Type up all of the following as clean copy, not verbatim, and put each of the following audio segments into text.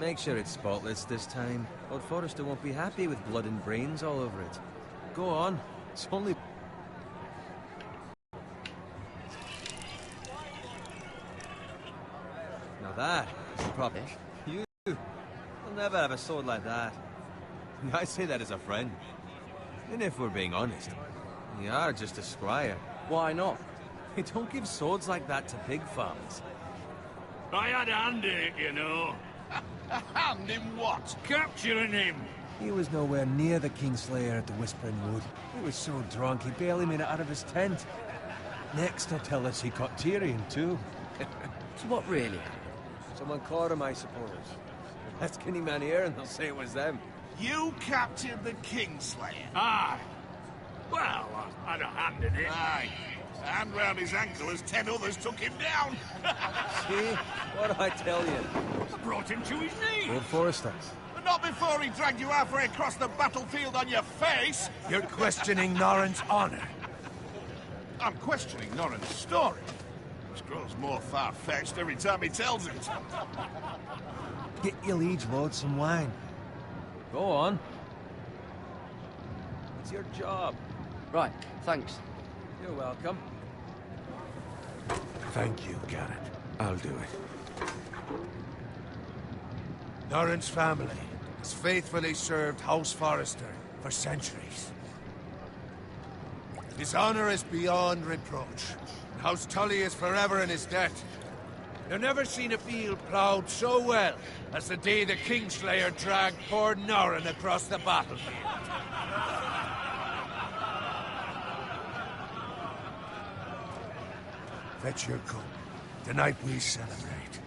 Make sure it's spotless this time. Lord Forrester won't be happy with blood and brains all over it. Go on. It's only... Now that is proper. You'll never have a sword like that. I say that as a friend. And if we're being honest, you are just a squire. Why not? You don't give swords like that to pig farmers. I had a hand in it, you know. A hand in what? Capturing him. He was nowhere near the Kingslayer at the Whispering Wood. He was so drunk he barely made it out of his tent. Next he'll tell us he caught Tyrion too. So what really? Someone caught him, I suppose. Ask any man here and they'll say it was them. You captured the Kingslayer? Aye. Well, I had a hand in it. Aye. A hand round his ankle as 10 others took him down. See? What do I tell you? I brought him to his knees. Lord Forrester. But not before he dragged you halfway across the battlefield on your face. You're questioning Norrin's honor. I'm questioning Norrin's story. Which grows more far-fetched every time he tells it. Get your liege lord some wine. Go on. It's your job. Right, thanks. You're welcome. Thank you, Garrett. I'll do it. Norrin's family has faithfully served House Forrester for centuries. His honor is beyond reproach. House Tully is forever in his debt. You've never seen a field ploughed so well as the day the Kingslayer dragged poor Norrin across the battlefield. Fetch your cup. Tonight we celebrate.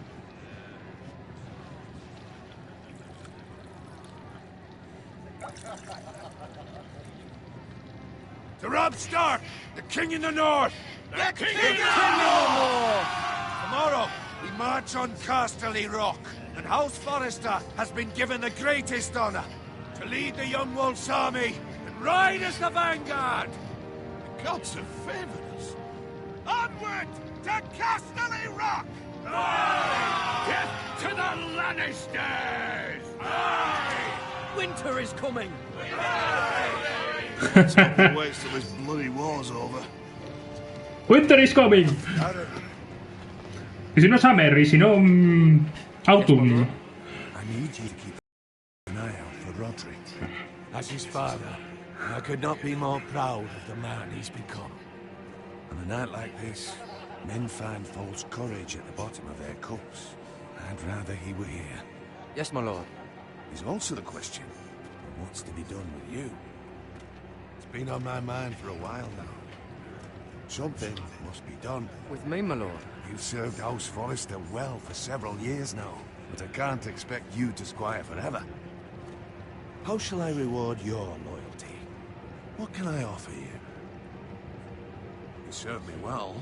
To Robb Stark, the King in the North! The King in the North! Tomorrow, we march on Casterly Rock, and House Forrester has been given the greatest honor to lead the Young Wolf's army and ride as the vanguard! The gods have favored us. Onward to Casterly Rock! Aye! Death to the Lannisters! Aye! Winter is coming! Let's hope he waits till this bloody war's over. Winter is coming! E se no summer, si no autunno. I need you to keep an eye out for Roderick. As his father, I could not be more proud of the man he's become. On a night like this, men find false courage at the bottom of their cups. I'd rather he were here. Yes, my lord. There's also the question of what's to be done with you. It's been on my mind for a while now. Something must be done. With me, my lord. You've served House Forrester well for several years now, but I can't expect you to squire forever. How shall I reward your loyalty? What can I offer you? You served me well.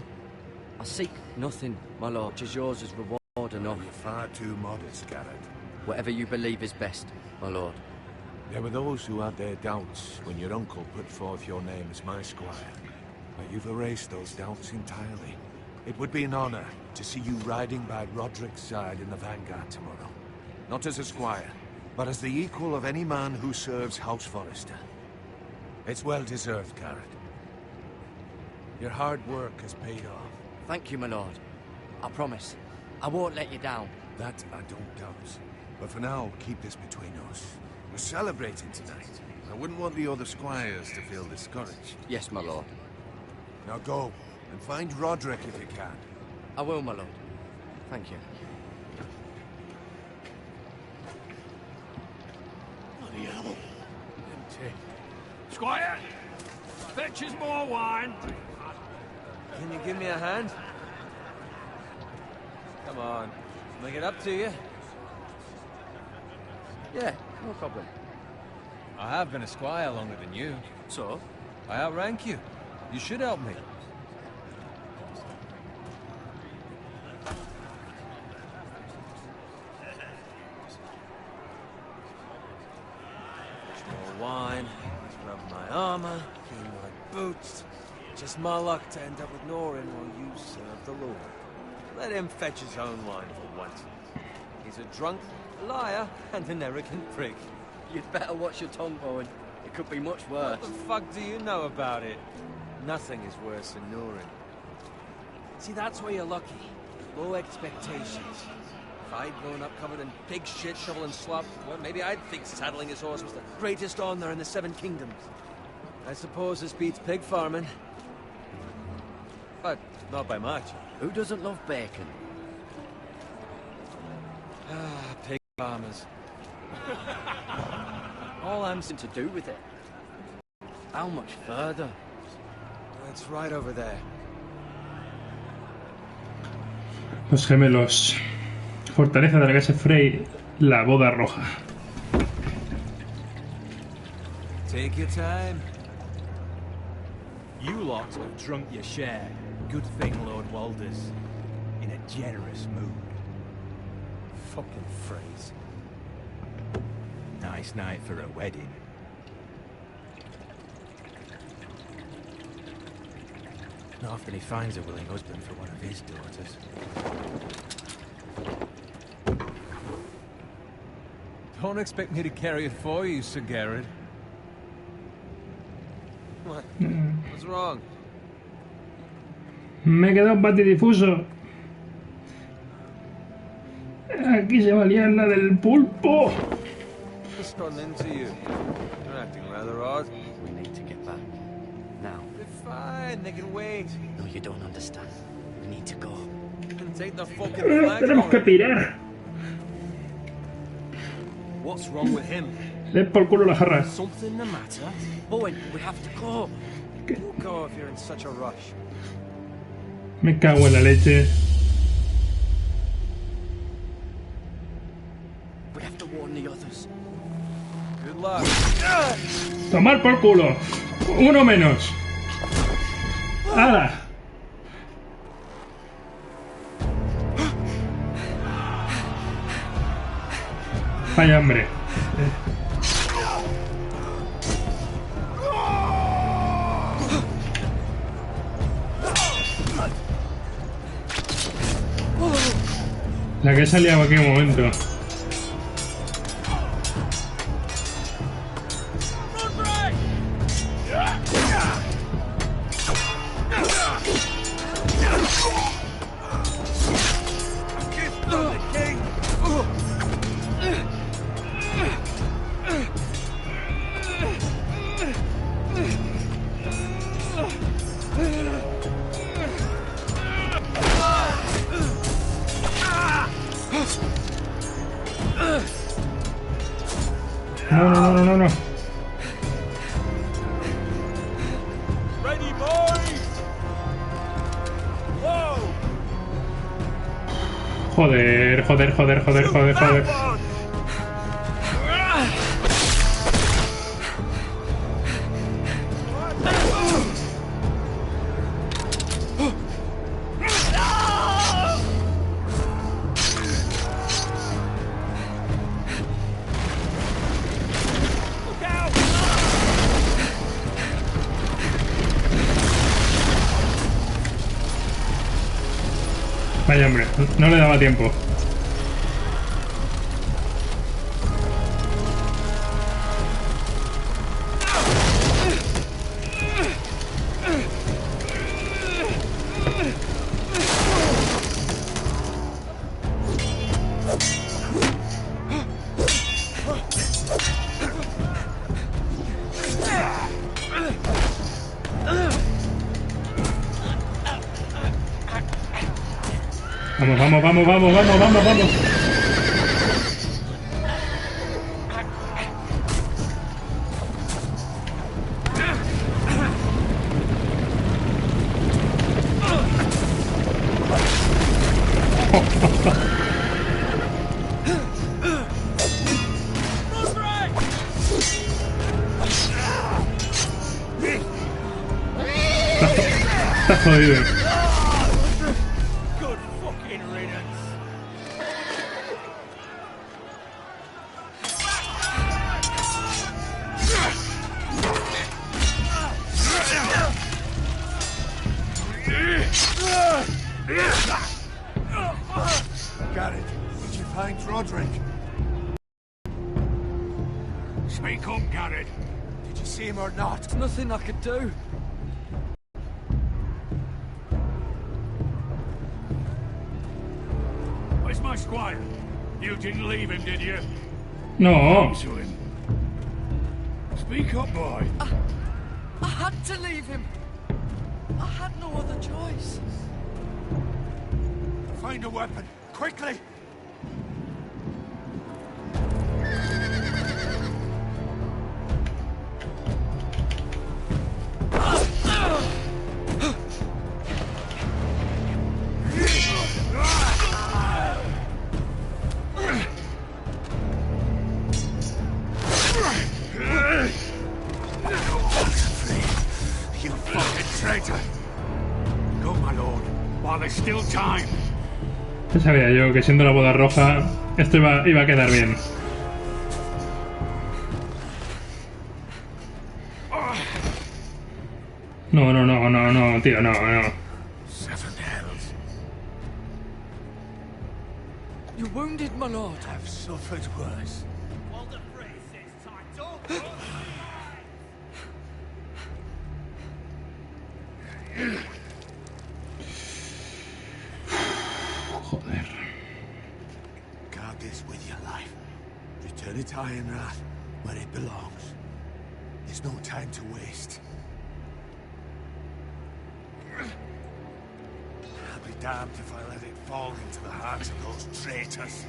I seek nothing, my lord. Just yours is reward enough. You're far too modest, Garrett. Whatever you believe is best, my lord. There were those who had their doubts when your uncle put forth your name as my squire. But you've erased those doubts entirely. It would be an honor to see you riding by Roderick's side in the vanguard tomorrow. Not as a squire, but as the equal of any man who serves House Forrester. It's well deserved, Garrett. Your hard work has paid off. Thank you, my lord. I promise. I won't let you down. That I don't doubt. But for now, keep this between us. We're celebrating tonight. I wouldn't want the other squires to feel discouraged. Yes, my lord. Now go, and find Roderick if you can. I will, my lord. Thank you. Bloody hell. Empty. Squire! Fetch us more wine. Can you give me a hand? Come on. Make it up to you. Yeah, no problem. I have been a squire longer than you. So? I outrank you. You should help me. More wine, rub my armor, clean my boots. Just my luck to end up with Norrin while you serve the Lord. Let him fetch his own wine for once. He's a drunk, A liar and an arrogant prick. You'd better watch your tongue, Owen. It could be much worse. What the fuck do you know about it? Nothing is worse than Nurin. See, that's where you're lucky. Low expectations. If I'd grown up covered in pig shit, shovel and slop, well, maybe I'd think saddling his horse was the greatest honor in the Seven Kingdoms. I suppose this beats pig farming. But not by much. Who doesn't love bacon? Ah, pig farmers. All I'm Something to do with it. How much further? It's right over there. Los gemelos. Fortaleza de la casa Frey. La boda roja. Take your time. You lot have drunk your share. Good thing Lord Walder's in a generous mood. Fucking phrase. Nice night for a wedding. Not often he finds a willing husband for one of his daughters. Don't expect me to carry it for you, Sir Garrett. What? What's wrong? Me queda un patidifuso. Aquí se va a liar la del pulpo. What's gotten into you? You're acting rather odd. We need to get back. Now. They're fine, they can wait. No, you don't understand. We need to go. You can take the fucking flag. Tenemos que pirar. What's wrong with him? Den por culo la jarra. Something the matter? Owen, we have to go. Go if you're in such a rush. Me cago en la leche. We have to warn the others. Good luck. Tomar por culo. Uno menos. ¡Hala! Vaya hambre. La que salía en aquel momento. No. Ready, boys! Whoa! Joder. Vaya hombre, no le daba tiempo. Vamos. Está jodido. Good fucking riddance. Got it. Did you find Roderick? Speak up, Garrett. Did you see him or not? There's nothing I could do. Where's my squire? You didn't leave him, did you? No. Come to him. Speak up, boy. I had to leave him. I had no other choice. Find a weapon, quickly! You fucking traitor! Go, my lord, while there's still time. Ya sabía yo que siendo la boda roja esto iba a quedar bien. No, tío, no. Seven hells. You're wounded, my lord. I've suffered worse. Joder. Guard this with your life. Return it to Ironrath, where it belongs. There's no time to waste. I'll be damned if I let it fall into the hearts of those traitors.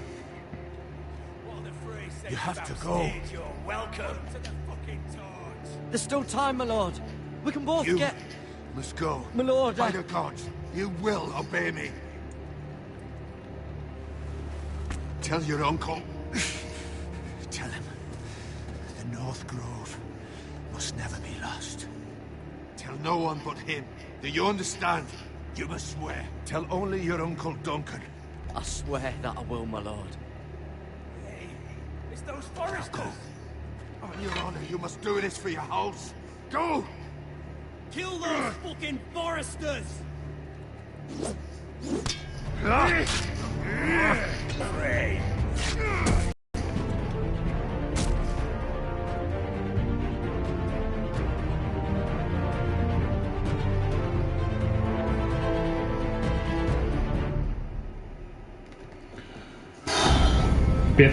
You have to go. You're welcome to the fucking torch. There's still time, my lord. We can both You get... must go. My lord, By the gods, you will obey me. Tell your uncle. Tell him. The North Grove must never be lost. Tell no one but him. Do you understand? You must swear. Tell only your Uncle Duncan. I swear that I will, my lord. It's those foresters. Go. On your honor, you must do this for your house. Go! Kill those fucking foresters! Pray.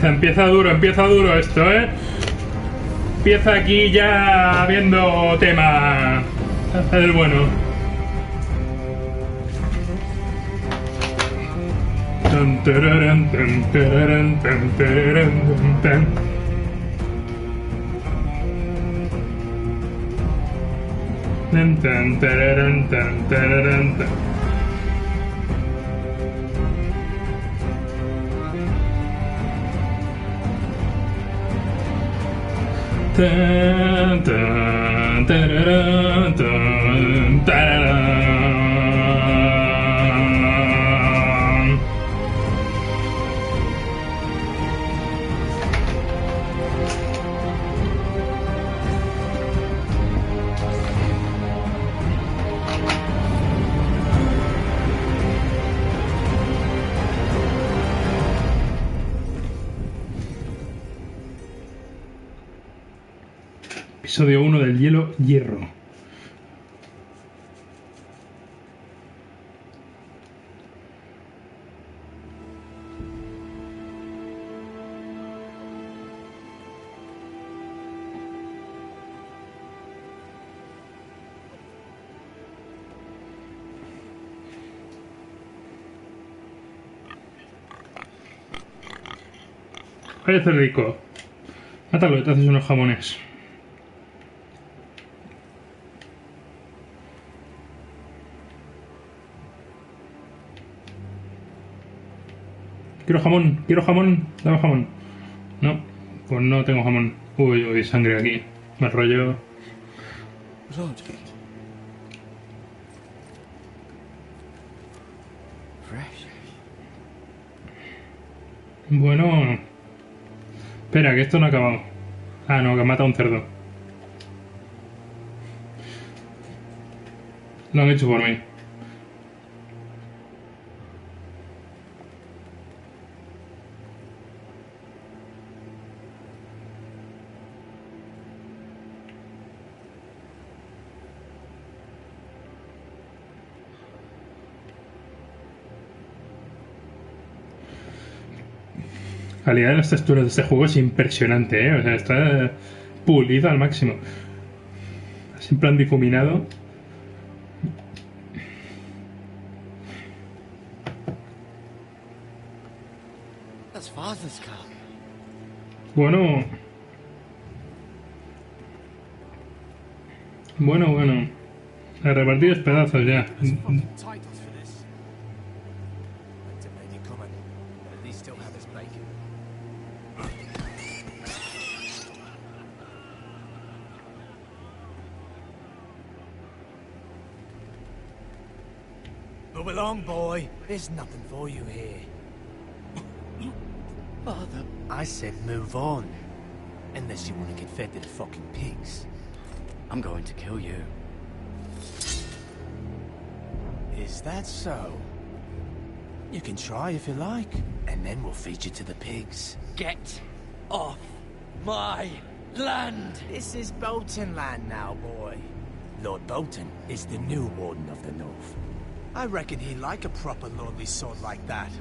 Empieza duro esto, ¿eh? Empieza aquí ya viendo tema del bueno. Tan, tararán, tan, tararán, tan, tararán, tan, tan. Tan, tan, tararán, tan, tararán, tan. Tan, tan, tararán, tan, tararán. Episodio 1 del Hielo Hierro. Vaya cerdico. Mátalo y te haces unos jamones. Quiero jamón, dame jamón. No, pues no tengo jamón. Uy, sangre aquí. Me rollo. Lord. Fresh. Bueno. Espera, que esto no ha acabado. Ah, no, que mata a un cerdo. Lo han hecho por mí. calidad de las texturas de este juego es impresionante, ¿eh? O sea, está pulido al máximo. Así en plan difuminado. That's Father's car. Bueno. Bueno. A repartidos pedazos ya. Titles for this. It may be coming, but at least still have his bacon. Move along, boy. There's nothing for you here. Father. I said move on. Unless you want to get fed to the fucking pigs. I'm going to kill you. Is that so? You can try if you like, and then we'll feed you to the pigs. Get off my land! This is Bolton land now, boy. Lord Bolton is the new Warden of the North. I reckon he'd like a proper lordly sword like that.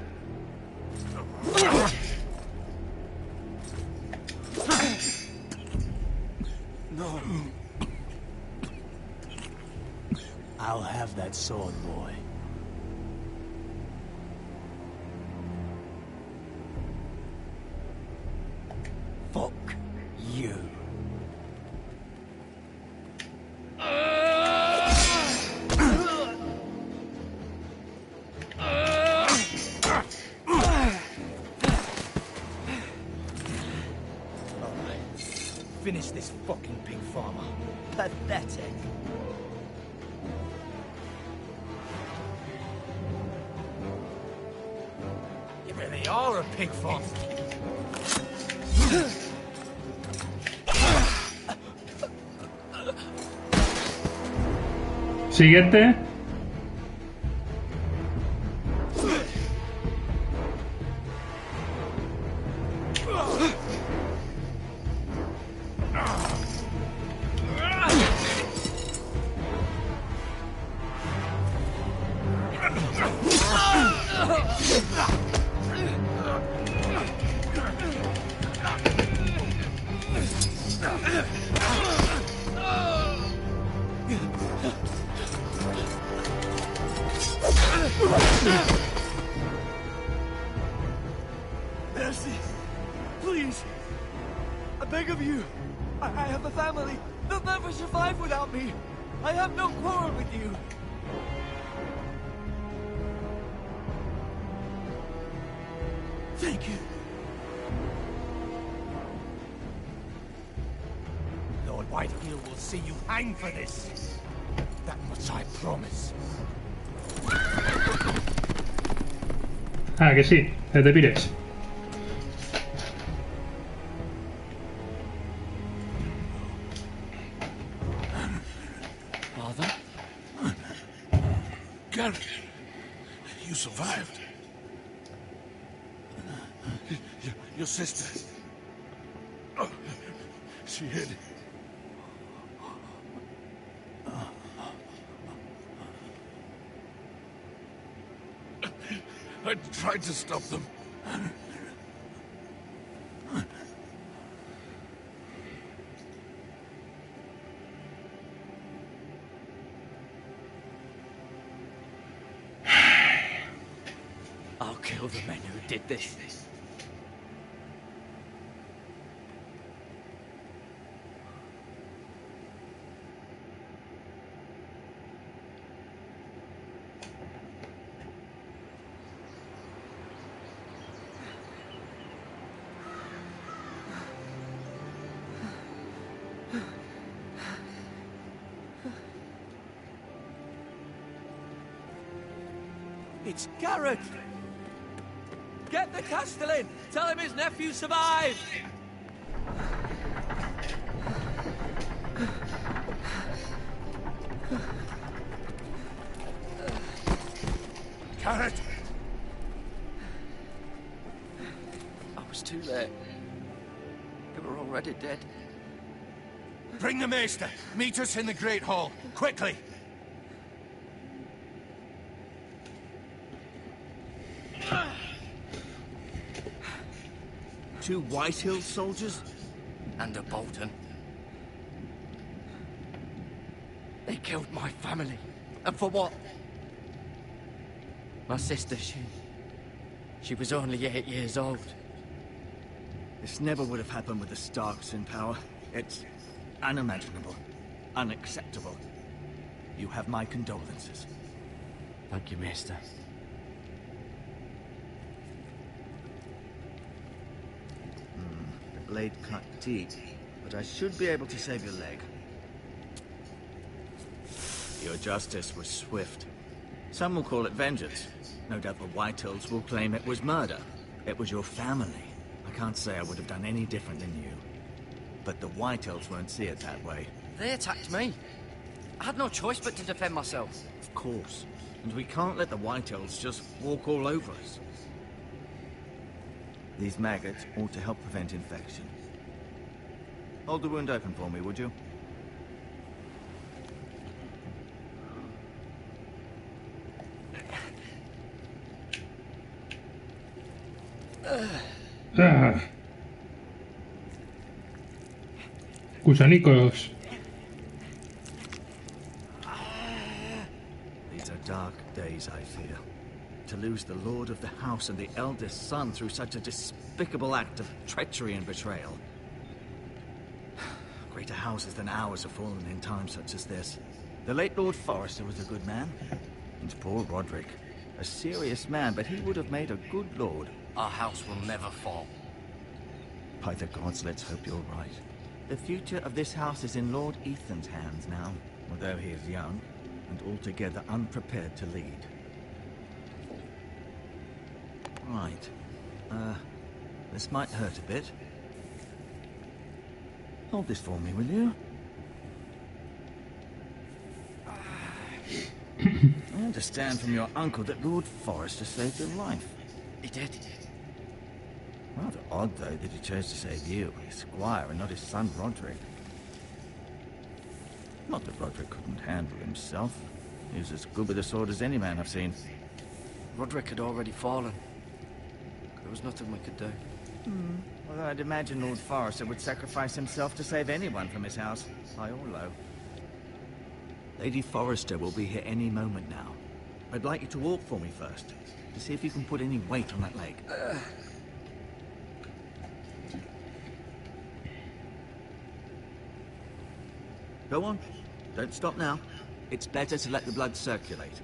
No. I'll have that sword, boy. Fuck you. Finish this fucking pig farmer. Pathetic. You really are a pig farmer. Siguiente. Mercy. Please. I beg of you. I have a family. They'll never survive without me. I have no quarrel with you. Thank you. Lord Whitehill will see you hang for this. That much I promise. Ah, que sí, que te pires. Father? Garrett, you survived. Your sister. Oh, she hid. I tried to stop them. I'll kill the men who did this. It's Garrett! Get the Castellan! Tell him his nephew survived! Garrett! I was too late. They were already dead. Bring the Maester. Meet us in the Great Hall. Quickly! 2 White Hills soldiers? And a Bolton. They killed my family. And for what? My sister, she was only 8 years old. This never would have happened with the Starks in power. It's unimaginable. Unacceptable. You have my condolences. Thank you, Maester. The blade cut deep, but I should be able to save your leg. Your justice was swift. Some will call it vengeance. No doubt the Whitehills will claim it was murder. It was your family. I can't say I would have done any different than you. But the Whitehills won't see it that way. They attacked me. I had no choice but to defend myself. Of course. And we can't let the Whitehills just walk all over us. These maggots ought to help prevent infection. Hold the wound open for me, would you? Ah. Gusanicos. These are dark days, I fear. To lose the lord of the house and the eldest son through such a despicable act of treachery and betrayal. Greater houses than ours have fallen in times such as this. The late Lord Forrester was a good man. And poor Roderick. A serious man, but he would have made a good lord. Our house will never fall. By the gods, let's hope you're right. The future of this house is in Lord Ethan's hands now, although he is young and altogether unprepared to lead. Right. This might hurt a bit. Hold this for me, will you? I understand from your uncle that Lord Forrester saved your life. He did. Rather odd, though, that he chose to save you, his squire, and not his son Roderick. Not that Roderick couldn't handle himself. He was as good with a sword as any man I've seen. Roderick had already fallen. There was nothing we could do. Although I'd imagine Lord Forrester would sacrifice himself to save anyone from his house, high or low. Lady Forrester will be here any moment now. I'd like you to walk for me first, to see if you can put any weight on that leg. Go on. Don't stop now. It's better to let the blood circulate.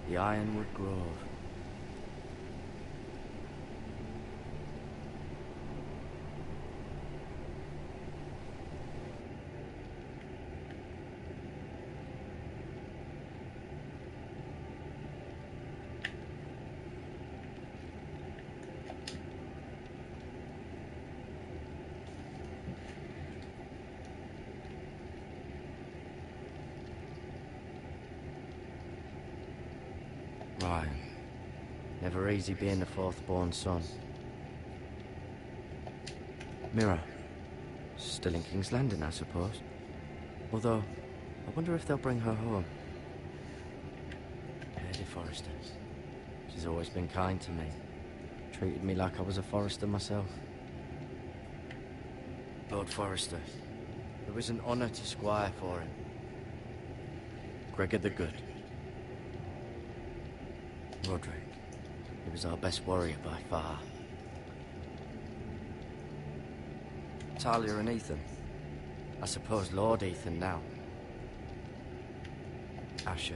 The Ironwood Grove. Ryan. Never easy being the fourth-born son. Mira. Still in King's Landing, I suppose. Although, I wonder if they'll bring her home. Lady Forrester. She's always been kind to me. Treated me like I was a Forrester myself. Lord Forrester. It was an honor to squire for him. Gregor the Good. Roderick. He was our best warrior by far. Talia and Ethan. I suppose Lord Ethan now. Asher.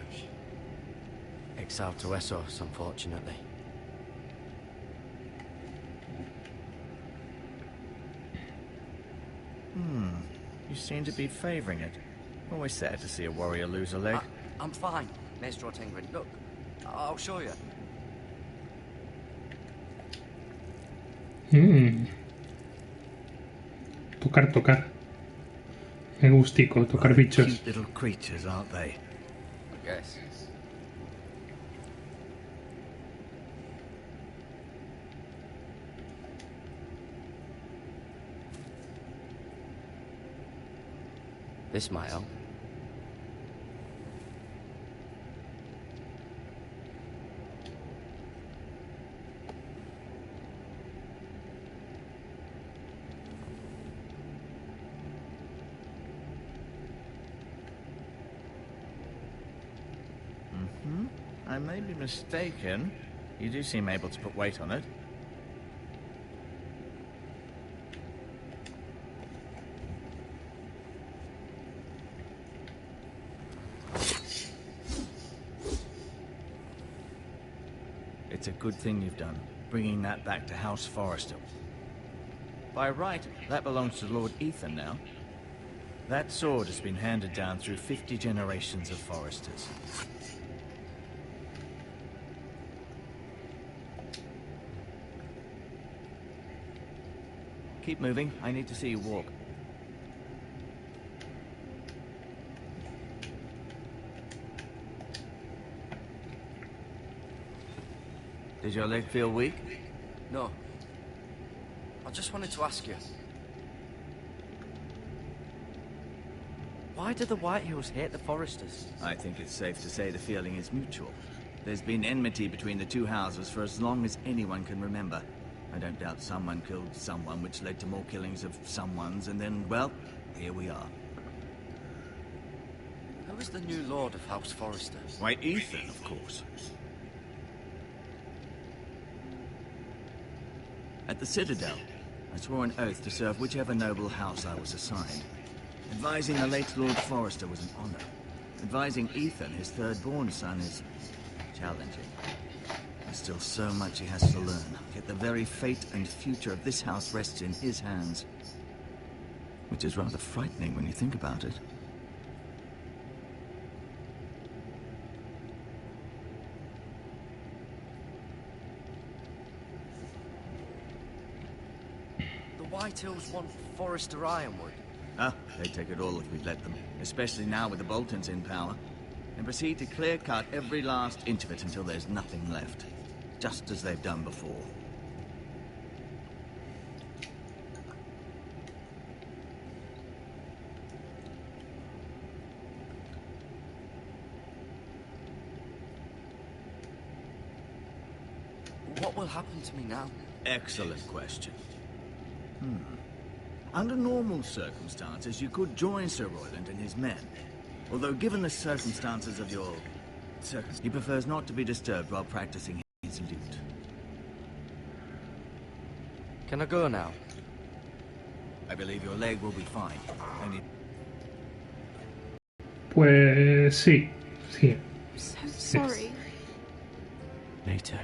Exiled to Essos, unfortunately. You seem to be favoring it. Always sad to see a warrior lose a leg. I'm fine, Maester Ortengren. Look, I'll show you. Tocar. Me gustico tocar bichos. Cute little creatures, aren't they? I guess. This might help. I may be mistaken. You do seem able to put weight on it. It's a good thing you've done, bringing that back to House Forrester. By right, that belongs to Lord Ethan now. That sword has been handed down through 50 generations of Forresters. Keep moving. I need to see you walk. Did your leg feel weak? No. I just wanted to ask you. Why do the White Hills hate the Forresters? I think it's safe to say the feeling is mutual. There's been enmity between the two houses for as long as anyone can remember. I don't doubt someone killed someone, which led to more killings of someones, and then, well, here we are. Who is the new Lord of House Forrester? Why, Ethan, of course. At the Citadel, I swore an oath to serve whichever noble house I was assigned. Advising the late Lord Forrester was an honor. Advising Ethan, his third-born son, is challenging. There's still so much he has to learn, yet the very fate and future of this house rests in his hands. Which is rather frightening when you think about it. The White Hills want Forrester Ironwood. Ah, they'd take it all if we'd let them. Especially now with the Boltons in power. And proceed to clear-cut every last inch of it until there's nothing left. Just as they've done before. What will happen to me now? Excellent question. Under normal circumstances, you could join Sir Royland and his men. Although given the circumstances of your... he prefers not to be disturbed while practicing his lute. Can I go now? I believe your leg will be fine. Only... Pues sí, sí. So sorry. Later.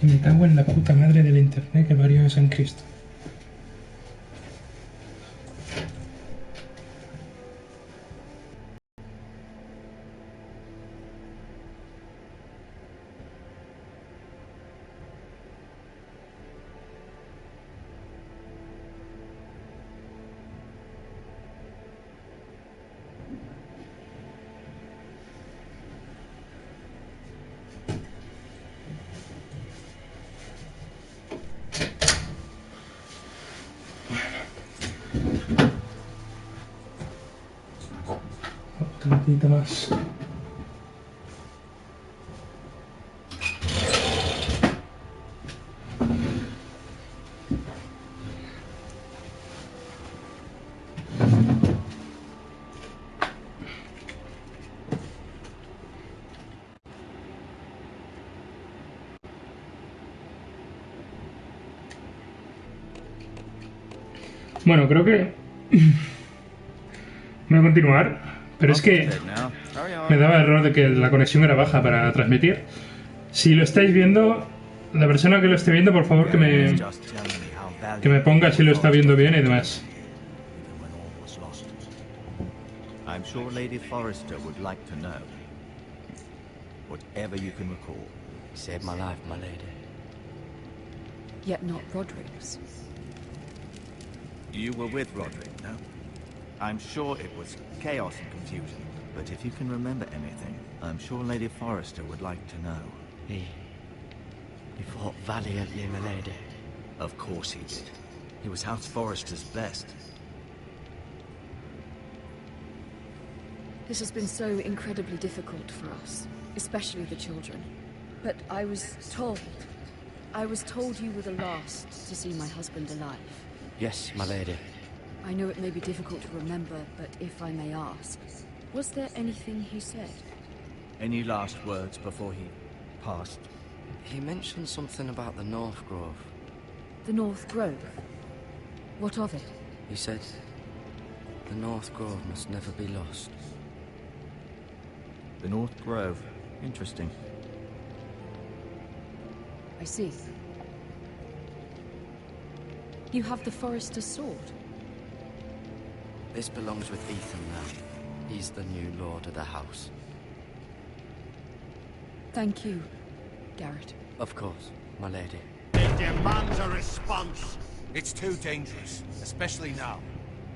Y me cago en la puta madre del internet que parió a San Cristo. Un tantito más. Bueno, creo que voy a continuar, pero es que me daba error de que la conexión era baja para transmitir. Si lo estáis viendo, la persona que lo esté viendo, por favor que me ponga si lo está viendo bien y demás. I'm sure Lady Forrester would like to know. Whatever you can recall. You saved my life, my lady. Yet not Roderick's. You were with Roderick, no? I'm sure it was chaos and confusion. But if you can remember anything, I'm sure Lady Forrester would like to know. He fought valiantly, my lady. Of course he did. He was House Forrester's best. This has been so incredibly difficult for us, especially the children. But I was told you were the last to see my husband alive. Yes, my lady. I know it may be difficult to remember, but if I may ask, was there anything he said? Any last words before he passed? He mentioned something about the North Grove. The North Grove? What of it? He said, the North Grove must never be lost. The North Grove. Interesting. I see. You have the Forester's sword. This belongs with Ethan now. He's the new lord of the house. Thank you, Garrett. Of course, my lady. It demands a response. It's too dangerous, especially now.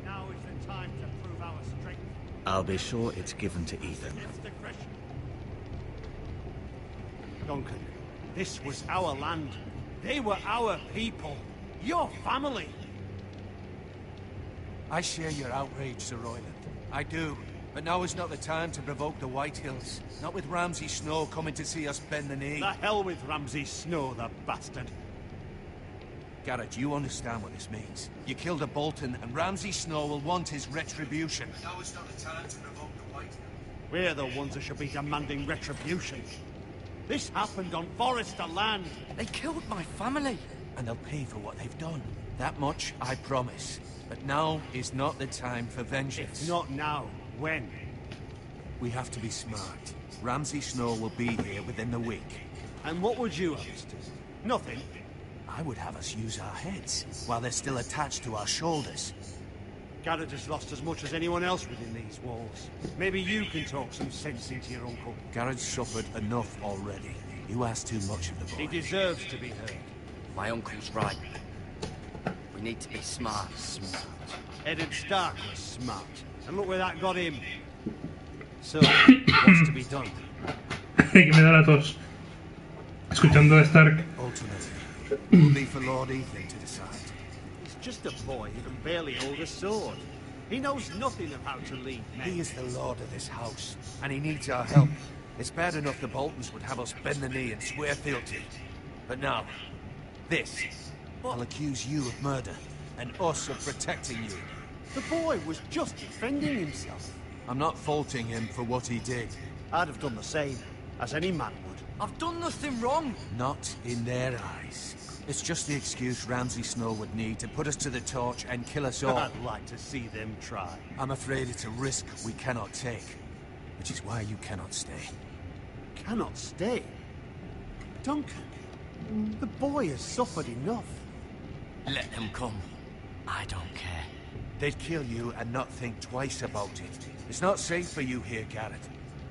Now is the time to prove our strength. I'll be sure it's given to Ethan. Duncan, this was our land. They were our people. Your family. I share your outrage, Sir Royland. I do. But now is not the time to provoke the Whitehills. Not with Ramsay Snow coming to see us bend the knee. The hell with Ramsay Snow, the bastard. Garrett, you understand what this means. You killed a Bolton, and Ramsay Snow will want his retribution. But now is not the time to provoke the Whitehills. We're the ones that should be demanding retribution. This happened on Forrester land. They killed my family. And they'll pay for what they've done. That much, I promise. But now is not the time for vengeance. If not now, when? We have to be smart. Ramsay Snow will be here within the week. And what would you have us do? Nothing. I would have us use our heads, while they're still attached to our shoulders. Garrett has lost as much as anyone else within these walls. Maybe you can talk some sense into your uncle. Garrett's suffered enough already. You ask too much of the boy. He deserves to be heard. My uncle's right. We need to be smart. Eddard Stark was smart. And look where that got him. So, what's to be done? Que me da la tos. Escuchando a Stark. Ultimately, it will be for Lord Ethan to decide. He's just a boy who can barely hold a sword. He knows nothing of how to lead men. He is the lord of this house, and he needs our help. It's bad enough the Boltons would have us bend the knee and swear fealty. But now, this. I'll accuse you of murder, and us of protecting you. The boy was just defending himself. I'm not faulting him for what he did. I'd have done the same, as any man would. I've done nothing wrong. Not in their eyes. It's just the excuse Ramsay Snow would need to put us to the torch and kill us all. I'd like to see them try. I'm afraid it's a risk we cannot take, which is why you cannot stay. Cannot stay? Duncan, the boy has suffered enough. Let them come. I don't care. They'd kill you and not think twice about it. It's not safe for you here, Garrett.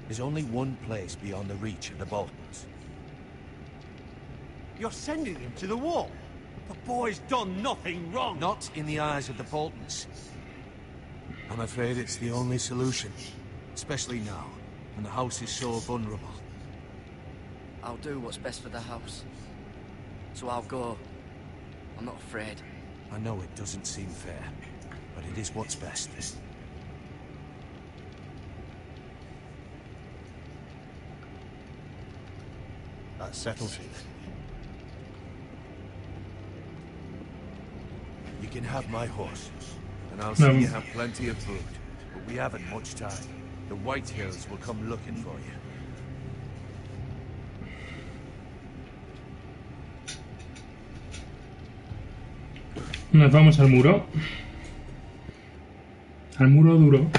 There's only one place beyond the reach of the Boltons. You're sending him to the wall. The boy's done nothing wrong. Not in the eyes of the Boltons. I'm afraid it's the only solution. Especially now, when the house is so vulnerable. I'll do what's best for the house. So I'll go. I'm not afraid. I know it doesn't seem fair, but it is what's best. That settles it. You can have my horse, and I'll see you have plenty of food. But we haven't much time. The Whitehills will come looking for you. Nos vamos al muro. Al muro duro.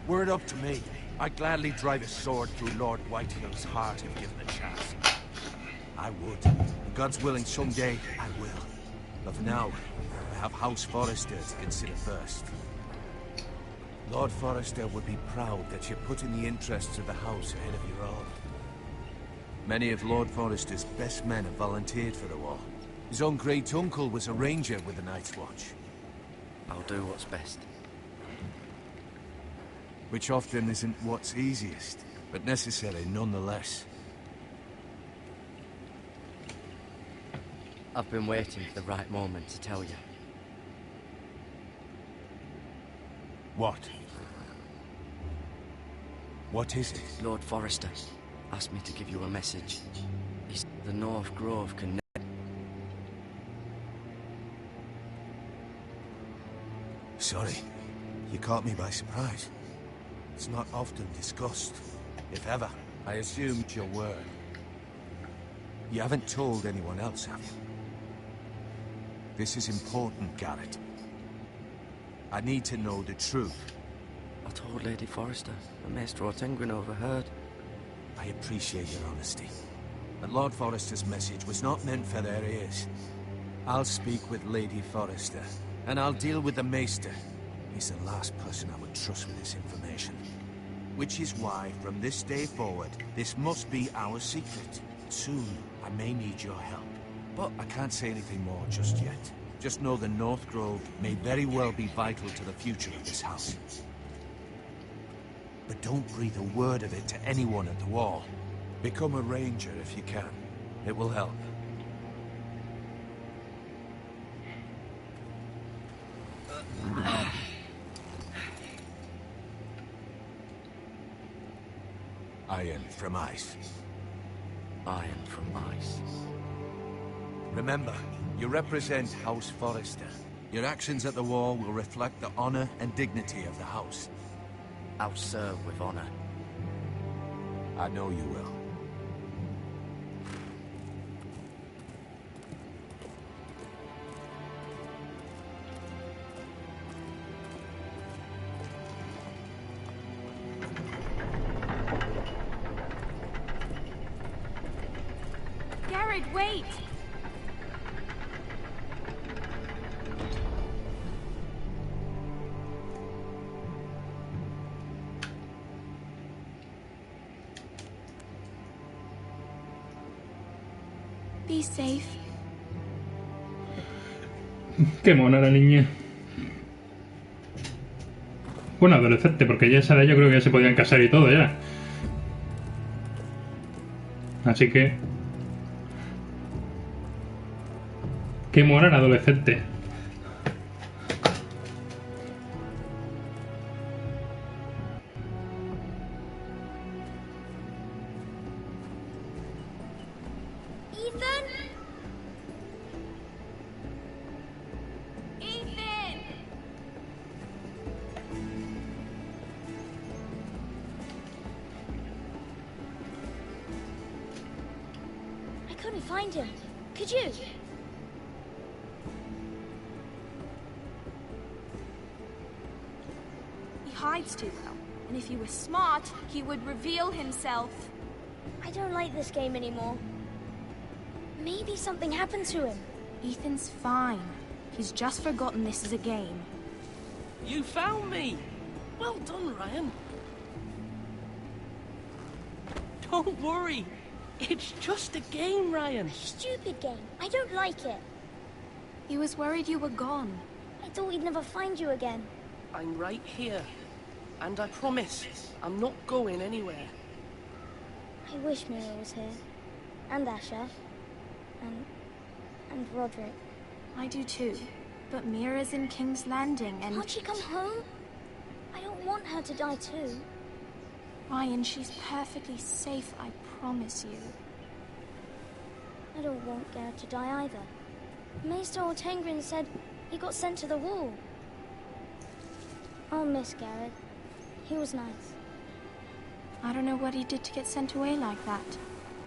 Were it up to me, I'd gladly drive a sword through Lord Whitehill's heart if given the chance. I would. And God's willing, someday I will. But for now, I have House Forrester to consider first. Lord Forrester would be proud that you're putting the interests of the house ahead of your own. Many of Lord Forrester's best men have volunteered for the war. His own great-uncle was a ranger with the Night's Watch. I'll do what's best. Which often isn't what's easiest, but necessary nonetheless. I've been waiting for the right moment to tell you. What? What is it? Lord Forrester asked me to give you a message. He said the North Grove can... Sorry. You caught me by surprise. It's not often discussed, if ever. I assumed your word. You haven't told anyone else, have you? This is important, Garrett. I need to know the truth. I told Lady Forrester, but Maester Ortengryn overheard. I appreciate your honesty. But Lord Forrester's message was not meant for their ears. I'll speak with Lady Forrester, and I'll deal with the Maester. He's the last person I would trust with this information. Which is why, from this day forward, this must be our secret. Soon, I may need your help. But I can't say anything more just yet. Just know the North Grove may very well be vital to the future of this house. But don't breathe a word of it to anyone at the wall. Become a ranger if you can. It will help. Iron from ice. Iron from ice. Remember, you represent House Forrester. Your actions at the war will reflect the honor and dignity of the house. I'll serve with honor. I know you will. Garrett, wait! Be safe. Qué mona la niña. Bueno, adolescente, porque ya esa edad yo creo que ya se podían casar y todo ya. Así que... Qué mona la adolescente. Find him. Could you? He hides too well, and if he were smart, he would reveal himself. I don't like this game anymore. Maybe something happened to him. Ethan's fine. He's just forgotten this is a game. You found me! Well done, Ryan. Don't worry. It's just a game, Ryan. A stupid game. I don't like it. He was worried you were gone. I thought we'd never find you again. I'm right here. And I promise, I'm not going anywhere. I wish Mira was here. And Asher. And Roderick. I do too. But Mira's in King's Landing and... Can't she come home? I don't want her to die too. Ryan, she's perfectly safe, I promise you. I don't want Garrett to die either. Maester Ortengryn said he got sent to the wall. I'll miss Garrett. He was nice. I don't know what he did to get sent away like that.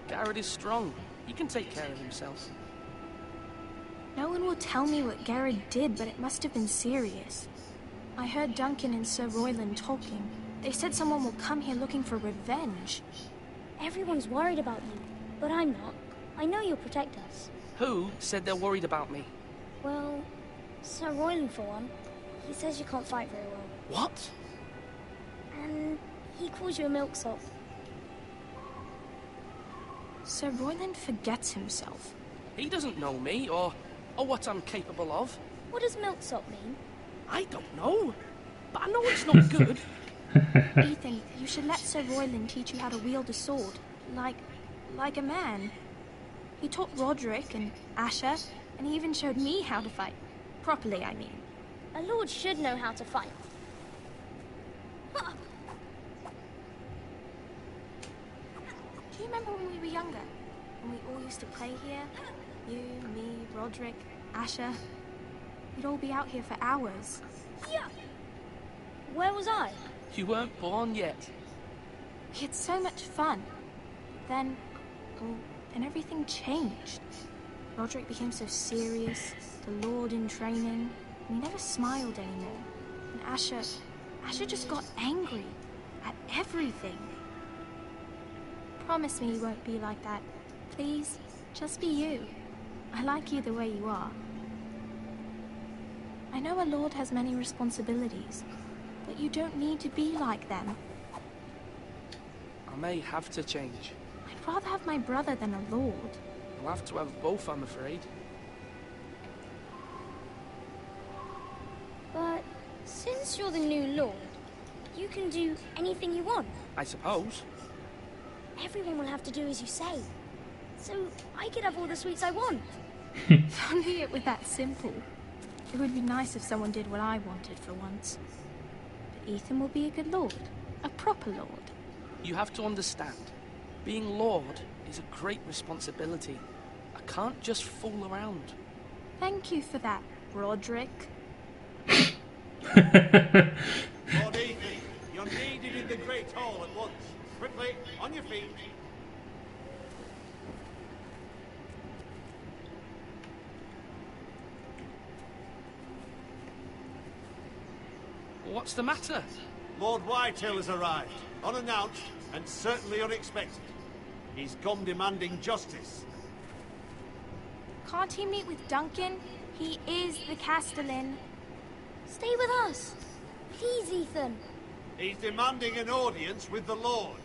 Garrett is strong. He can take care of himself. No one will tell me what Garrett did, but it must have been serious. I heard Duncan and Sir Royland talking. They said someone will come here looking for revenge. Everyone's worried about you, but I'm not. I know you'll protect us. Who said they're worried about me? Well, Sir Royland for one. He says you can't fight very well. What? And he calls you a milksop. Sir Royland forgets himself. He doesn't know me, or what I'm capable of. What does milksop mean? I don't know, but I know it's not good. Ethan, you should let Sir Royland teach you how to wield a sword, like a man. He taught Roderick and Asher, and he even showed me how to fight. Properly, I mean. A lord should know how to fight. Do you remember when we were younger? When we all used to play here? You, me, Roderick, Asher. We'd all be out here for hours. Yeah. Where was I? You weren't born yet. We had so much fun. Then everything changed. Roderick became so serious, the Lord in training, and he never smiled anymore. And Asher just got angry at everything. Promise me you won't be like that. Please, just be you. I like you the way you are. I know a lord has many responsibilities, but you don't need to be like them. I may have to change. I'd rather have my brother than a lord. I'll have to have both, I'm afraid. But since you're the new lord, you can do anything you want. I suppose. Everyone will have to do as you say. So I could have all the sweets I want. If only it were that simple. It would be nice if someone did what I wanted for once. But Ethan will be a good lord. A proper lord. You have to understand. Being lord is a great responsibility. I can't just fool around. Thank you for that, Roderick. Lord Ethan, you're needed in the Great Hall at once. Quickly, on your feet. What's the matter? Lord Whitehill has arrived, unannounced and certainly unexpected. He's come demanding justice. Can't he meet with Duncan? He is the Castellan. Stay with us. Please, Ethan. He's demanding an audience with the Lord.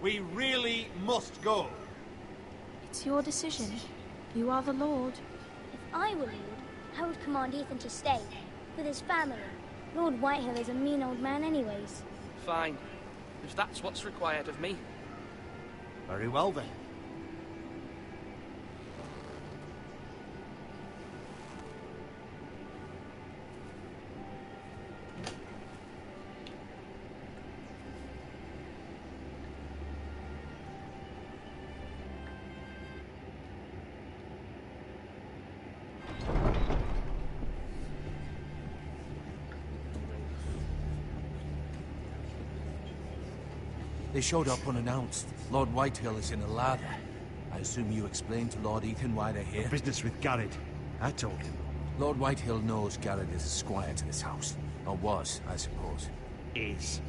We really must go. It's your decision. You are the Lord. If I were Lord, I would command Ethan to stay, with his family. Lord Whitehill is a mean old man anyways. Fine. If that's what's required of me. Very well then. They showed up unannounced. Lord Whitehill is in a lather. I assume you explained to Lord Ethan why they're here? Business with Garrett. I told him. Lord Whitehill knows Garrett is a squire to this house. Or was, I suppose.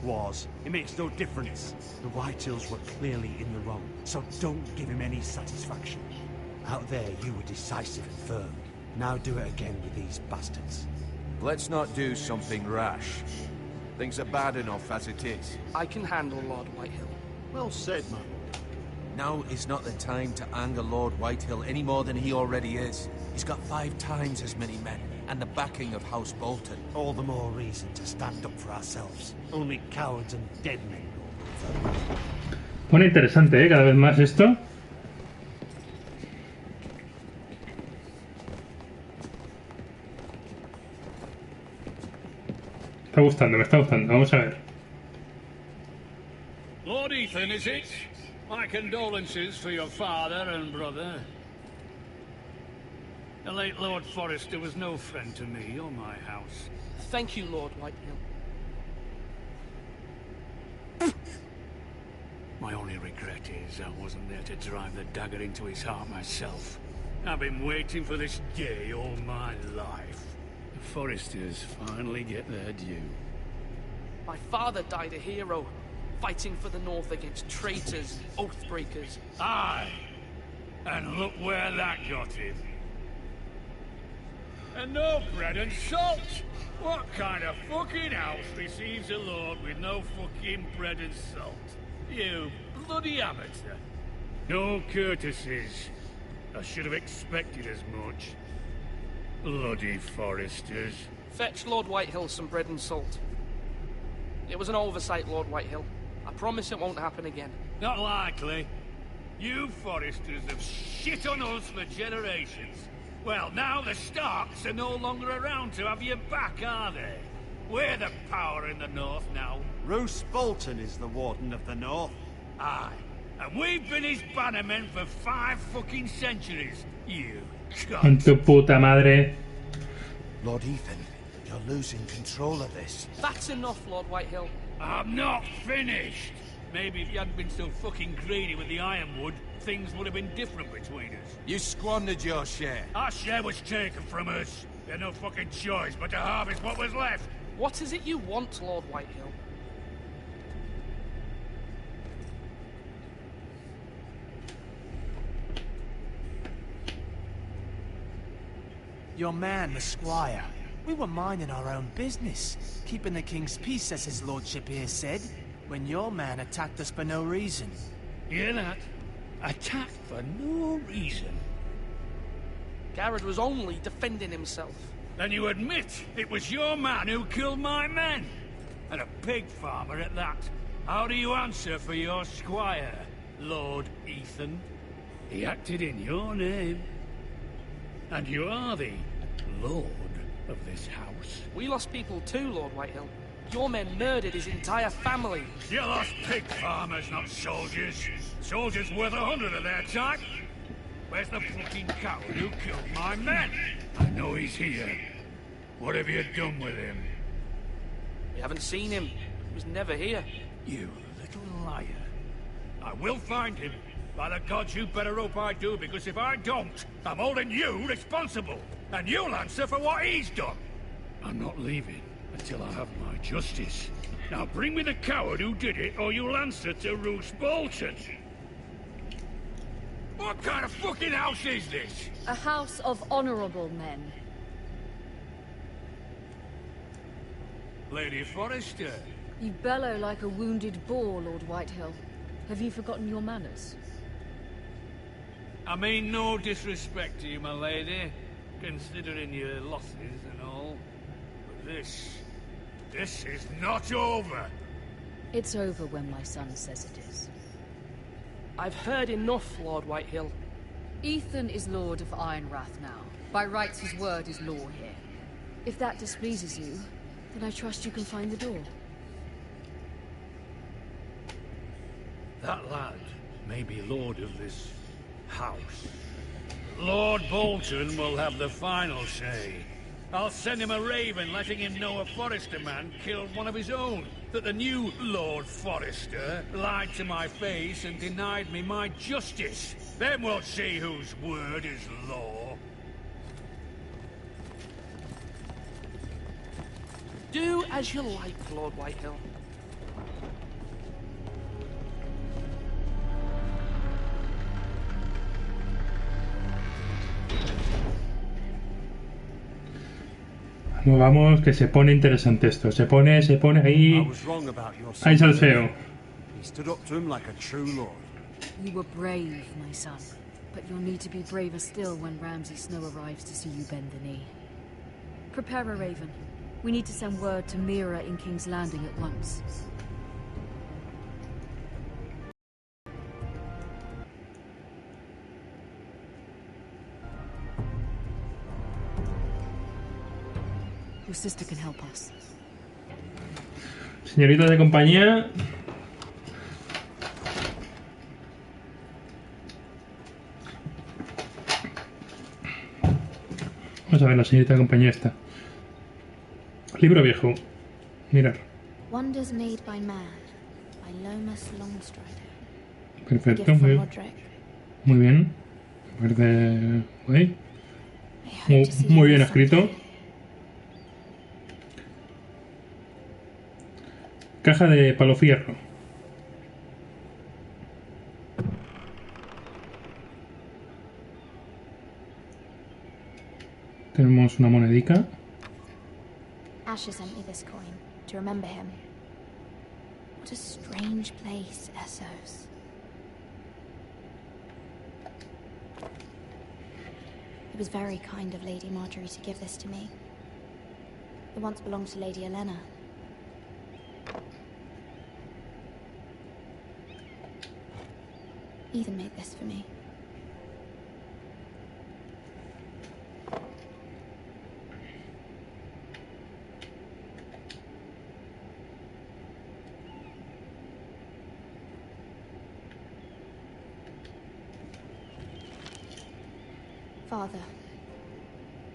Was. It makes no difference. The Whitehills were clearly in the wrong, so don't give him any satisfaction. Out there, you were decisive and firm. Now do it again with these bastards. Let's not do something rash. Things are bad enough as it is. I can handle Lord Whitehill. Well said, my lord. Now is not the time to anger Lord Whitehill any more than he already is. He's got 5 times as many men, and the backing of House Bolton. All the more reason to stand up for ourselves. Only cowards and dead men go. Pone interesante, cada vez más esto. Me está gustando. Vamos a ver. Lord Ethan, is it? My condolences for your father and brother. The late Lord Forrester was no friend to me or my house. Thank you, Lord Whitehill. My only regret is I wasn't there to drive the dagger into his heart myself. I've been waiting for this day all my life. The Forresters finally get their due. My father died a hero, fighting for the North against traitors, oathbreakers. Aye, and look where that got him. And no bread and salt! What kind of fucking house receives a lord with no fucking bread and salt? You bloody amateur. No courtesies. I should have expected as much. Bloody Foresters. Fetch Lord Whitehill some bread and salt. It was an oversight, Lord Whitehill. I promise it won't happen again. Not likely. You Foresters have shit on us for generations. Well, now the Starks are no longer around to have you back, are they? We're the power in the north now. Roose Bolton is the Warden of the North. Aye. And we've been his bannermen for 5 fucking centuries. You Con tu puta madre. Lord Ethan, you're losing control of this. That's enough, Lord Whitehill. I'm not finished. Maybe if you hadn't been so fucking greedy with the ironwood, things would have been different between us. You squandered your share. Our share was taken from us. We had no fucking choice but to harvest what was left. What is it you want, Lord Whitehill? Your man, the squire. We were minding our own business, keeping the king's peace, as his lordship here said, when your man attacked us for no reason. Hear that? Attacked for no reason. Garrett was only defending himself. Then you admit it was your man who killed my men? And a pig farmer at that. How do you answer for your squire, Lord Ethan? He acted in your name. And you are the lord of this house. We lost people too, Lord Whitehill. Your men murdered his entire family. You lost pig farmers, not soldiers. Soldiers worth 100 of their time. Where's the fucking coward who killed my men? I know he's here. What have you done with him? We haven't seen him. He was never here. You little liar. I will find him. By the gods, you better hope I do, because if I don't, I'm holding you responsible. And you'll answer for what he's done. I'm not leaving until I have my justice. Now bring me the coward who did it, or you'll answer to Roose Bolton. What kind of fucking house is this? A house of honorable men. Lady Forrester. You bellow like a wounded boar, Lord Whitehill. Have you forgotten your manners? I mean no disrespect to you, my lady, considering your losses and all. But this is not over. It's over when my son says it is. I've heard enough, Lord Whitehill. Ethan is Lord of Ironrath now. By rights, his word is law here. If that displeases you, then I trust you can find the door. That lad may be lord of this house. Lord Bolton will have the final say. I'll send him a raven letting him know a Forrester man killed one of his own. That the new Lord Forrester lied to my face and denied me my justice. Then we'll see whose word is law. Do as you like, Lord Whitehill. Vamos, que se pone interesante esto. Se pone ahí. Ahí sale feo. He stood up to him like a true lord. You were brave, my son. But you'll need to be braver still when Ramsay Snow arrives to see you bend the knee. Prepare a raven. We need to send word to Mira in King's Landing at once. Your sister can help us. Señorita de compañía. Vamos a ver la señorita de compañía esta. Libro viejo. Mirar. Wonders made by man, by Lomas Longstrider. Perfecto, muy bien. Me parece guay. Muy bien escrito. Caja de palofierro. Tenemos una monedica. Asher sent me this coin to remember him. What a strange place, Essos. It was very kind of Lady Marjorie to give this to me. It once belonged to Lady Elena. Ethan made this for me. Father,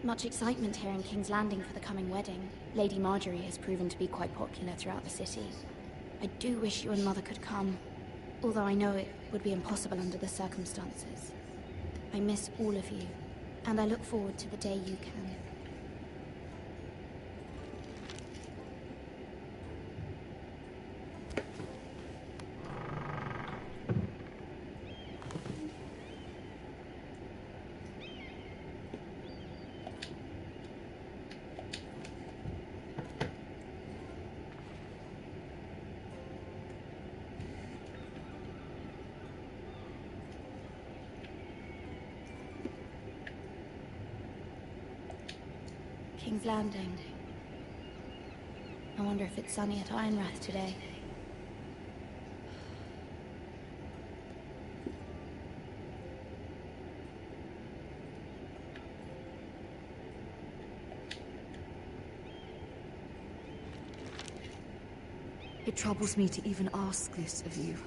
much excitement here in King's Landing for the coming wedding. Lady Marjorie has proven to be quite popular throughout the city. I do wish you and Mother could come, although I know it would be impossible under the circumstances. I miss all of you, and I look forward to the day you can. King's Landing. I wonder if it's sunny at Ironrath today. It troubles me to even ask this of you,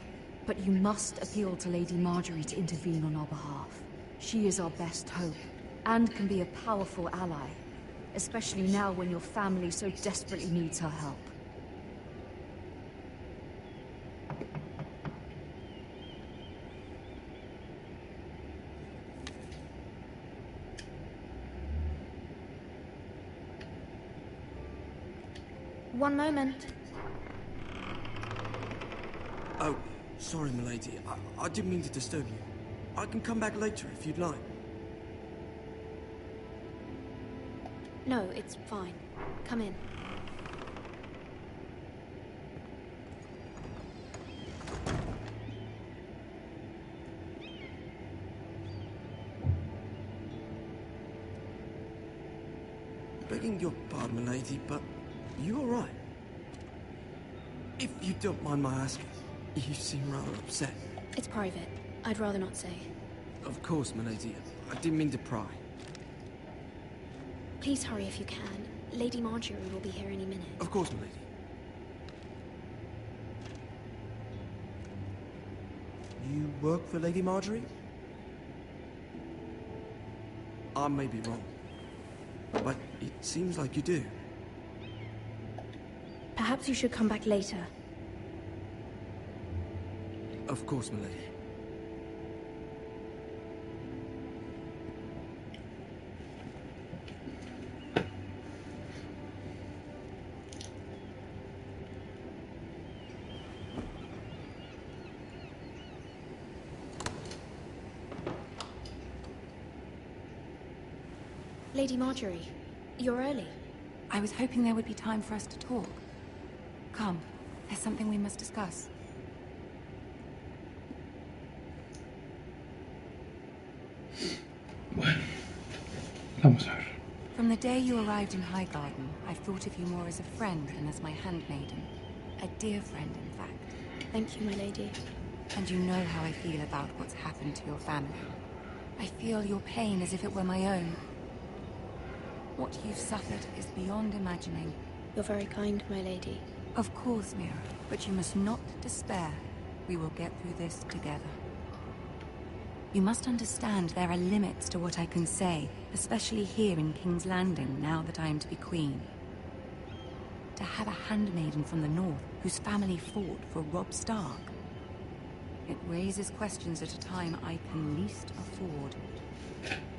but you must appeal to Lady Marjorie to intervene on our behalf. She is our best hope, and can be a powerful ally. Especially now when your family so desperately needs her help. One moment. Oh, sorry, milady. I didn't mean to disturb you. I can come back later if you'd like. No, it's fine. Come in. Begging your pardon, milady, but you all right? If you don't mind my asking, you seem rather upset. It's private. I'd rather not say. Of course, milady. I didn't mean to pry. Please hurry if you can. Lady Marjorie will be here any minute. Of course, milady. You work for Lady Marjorie? I may be wrong, but it seems like you do. Perhaps you should come back later. Of course, milady. Lady Marjorie, you're early. I was hoping there would be time for us to talk. Come, there's something we must discuss. Bueno, vamos a ver. From the day you arrived in Highgarden, I've thought of you more as a friend than as my handmaiden. A dear friend, in fact. Thank you, my lady. And you know how I feel about what's happened to your family. I feel your pain as if it were my own. What you've suffered is beyond imagining. You're very kind, my lady. Of course, Mira, but you must not despair. We will get through this together. You must understand there are limits to what I can say, especially here in King's Landing, now that I am to be queen. To have a handmaiden from the north whose family fought for Robb Stark. It raises questions at a time I can least afford.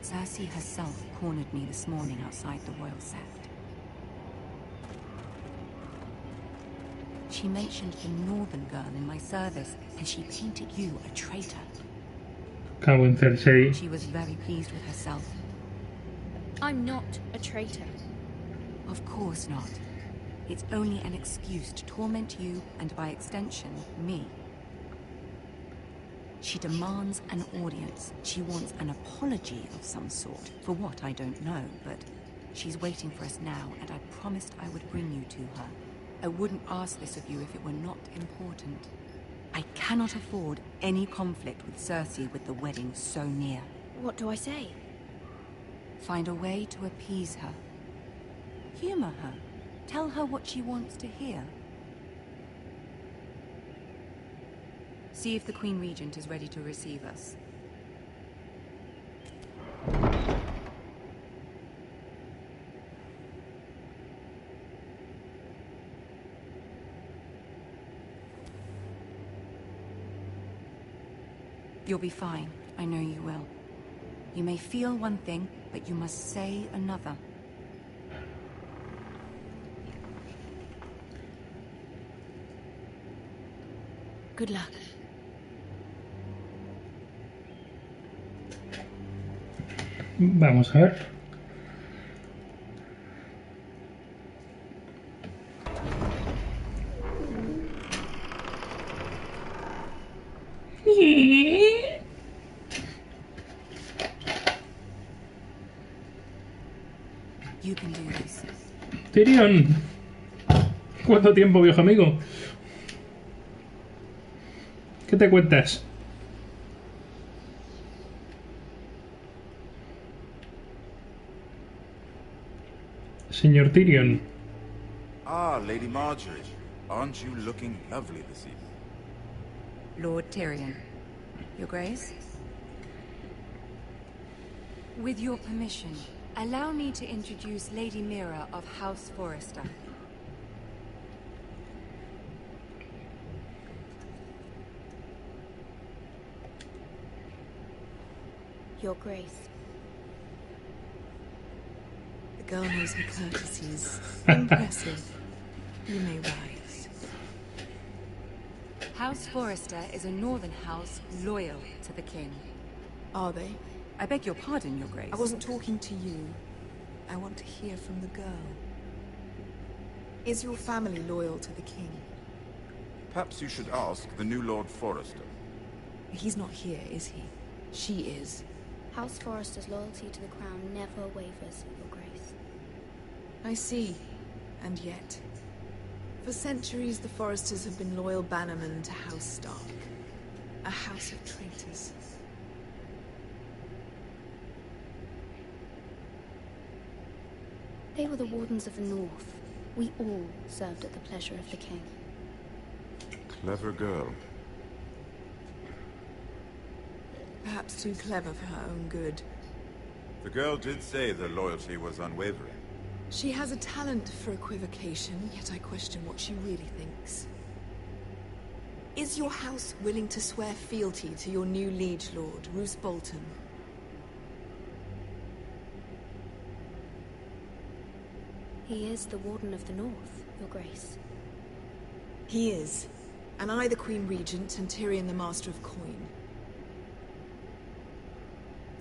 Cersei herself cornered me this morning outside the Royal Sept. She mentioned the northern girl in my service, and she painted you a traitor. Cago en Cersei. She was very pleased with herself. I'm not a traitor. Of course not. It's only an excuse to torment you, and by extension, me. She demands an audience. She wants an apology of some sort. For what, I don't know, but she's waiting for us now, and I promised I would bring you to her. I wouldn't ask this of you if it were not important. I cannot afford any conflict with Cersei with the wedding so near. What do I say? Find a way to appease her. Humor her. Tell her what she wants to hear. See if the Queen Regent is ready to receive us. You'll be fine. I know you will. You may feel one thing, but you must say another. Good luck. Vamos a ver. You can do this. Tyrion. ¿Cuánto tiempo, viejo amigo? ¿Qué te cuentas? Señor Tyrion. Ah, Lady Marjorie. Aren't you looking lovely this evening? Lord Tyrion. Your Grace? With your permission, allow me to introduce Lady Mira of House Forrester. Your Grace. The girl knows her courtesies. Impressive. You may rise. House Forrester is a northern house loyal to the king. Are they? I beg your pardon, Your Grace. I wasn't talking to you. I want to hear from the girl. Is your family loyal to the king? Perhaps you should ask the new Lord Forrester. He's not here, is he? She is. House Forrester's loyalty to the crown never wavers, Your Grace. I see. And yet, for centuries the Forresters have been loyal bannermen to House Stark. A house of traitors. They were the Wardens of the North. We all served at the pleasure of the king. Clever girl. Perhaps too clever for her own good. The girl did say their loyalty was unwavering. She has a talent for equivocation, yet I question what she really thinks. Is your house willing to swear fealty to your new liege lord, Roose Bolton? He is the Warden of the North, Your Grace. He is. And I the Queen Regent, and Tyrion the Master of Coin.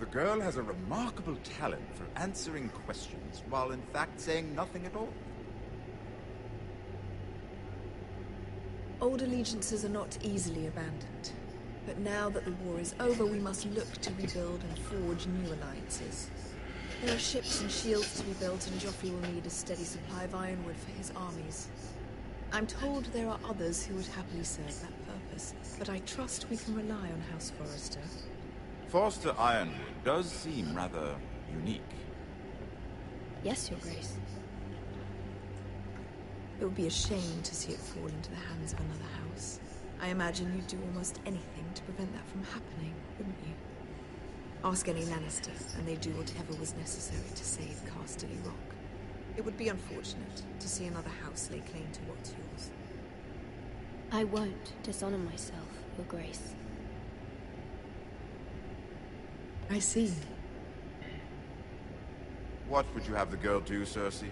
The girl has a remarkable talent for answering questions, while in fact saying nothing at all. Old allegiances are not easily abandoned. But now that the war is over, we must look to rebuild and forge new alliances. There are ships and shields to be built, and Joffrey will need a steady supply of ironwood for his armies. I'm told there are others who would happily serve that purpose, but I trust we can rely on House Forrester. Forster Ironwood does seem rather unique. Yes, Your Grace. It would be a shame to see it fall into the hands of another house. I imagine you'd do almost anything to prevent that from happening, wouldn't you? Ask any Lannister, and they'd do whatever was necessary to save Casterly Rock. It would be unfortunate to see another house lay claim to what's yours. I won't dishonor myself, Your Grace. I see. What would you have the girl do, Cersei?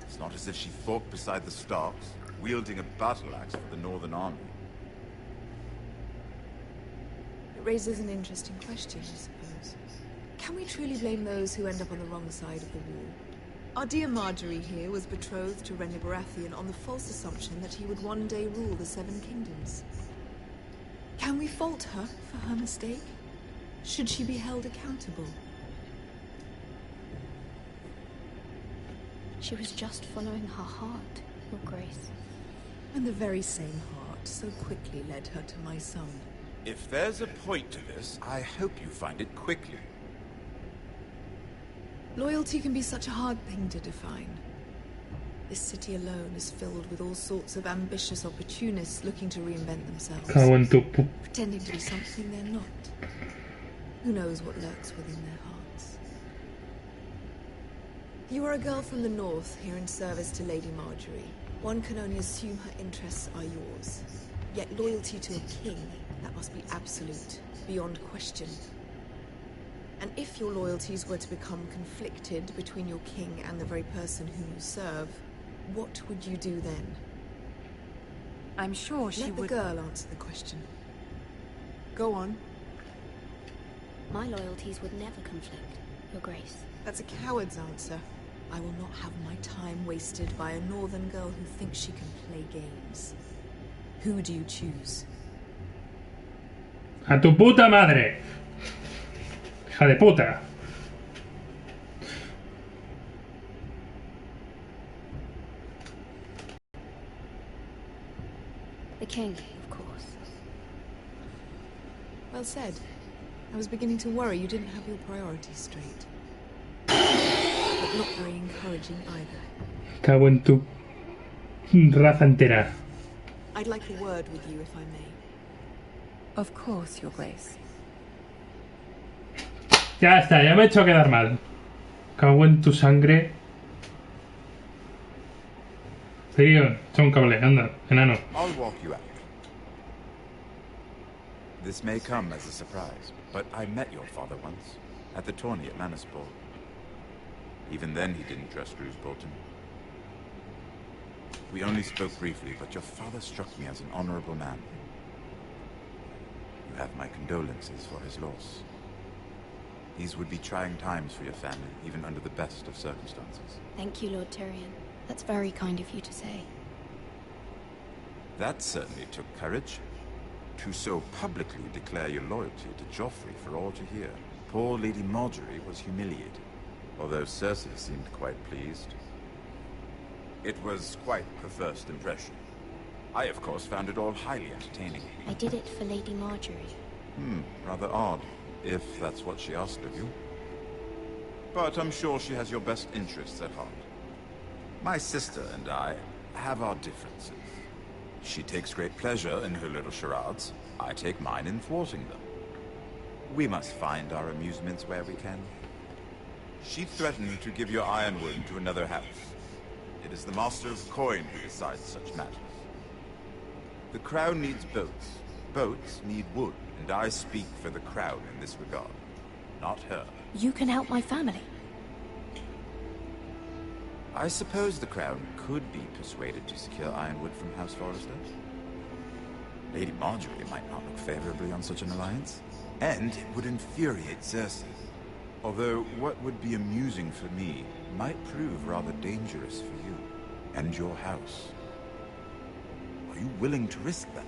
It's not as if she fought beside the Starks, wielding a battle axe for the Northern Army. It raises an interesting question, I suppose. Can we truly blame those who end up on the wrong side of the wall? Our dear Marjorie here was betrothed to Renly Baratheon on the false assumption that he would one day rule the Seven Kingdoms. Can we fault her for her mistake? Should she be held accountable? She was just following her heart, Your Grace. And the very same heart so quickly led her to my son. If there's a point to this, I hope you find it quickly. Loyalty can be such a hard thing to define. This city alone is filled with all sorts of ambitious opportunists looking to reinvent themselves. Pretending to be something they're not. Who knows what lurks within their hearts? You are a girl from the north, here in service to Lady Marjorie. One can only assume her interests are yours. Yet loyalty to a king, that must be absolute, beyond question. And if your loyalties were to become conflicted between your king and the very person whom you serve, what would you do then? I'm sure she would... Let the girl answer the question. Go on. My loyalties would never conflict, Your Grace. That's a coward's answer. I will not have my time wasted by a northern girl who thinks she can play games. Who do you choose? A tu puta madre. Hija de puta. The king, of course. Well said. I was beginning to worry you didn't have your priorities straight. But not very encouraging either. Cago en tu raza entera. I'd like a word with you, if I may. Of course, Your Grace. Ya está, ya me he hecho quedar mal. Cago en tu sangre. Tyrion, echa un cable, anda, enano. I'll walk you out. This may come as a surprise, but I met your father once, at the tourney at Manasball. Even then he didn't trust Roose Bolton. We only spoke briefly, but your father struck me as an honorable man. You have my condolences for his loss. These would be trying times for your family, even under the best of circumstances. Thank you, Lord Tyrion. That's very kind of you to say. That certainly took courage. To so publicly declare your loyalty to Joffrey for all to hear. Poor Lady Marjorie was humiliated, although Cersei seemed quite pleased. It was quite the first impression. I, of course, found it all highly entertaining. I did it for Lady Marjorie. Rather odd, if that's what she asked of you. But I'm sure she has your best interests at heart. My sister and I have our differences. She takes great pleasure in her little charades. I take mine in thwarting them. We must find our amusements where we can. She threatened to give your ironwood to another house. It is the Master of Coin who decides such matters. The Crown needs boats. Boats need wood, and I speak for the Crown in this regard, not her. You can help my family. I suppose the Crown could be persuaded to secure ironwood from House Forrester. Lady Marjorie might not look favorably on such an alliance, and it would infuriate Cersei. Although what would be amusing for me might prove rather dangerous for you and your house. Are you willing to risk that?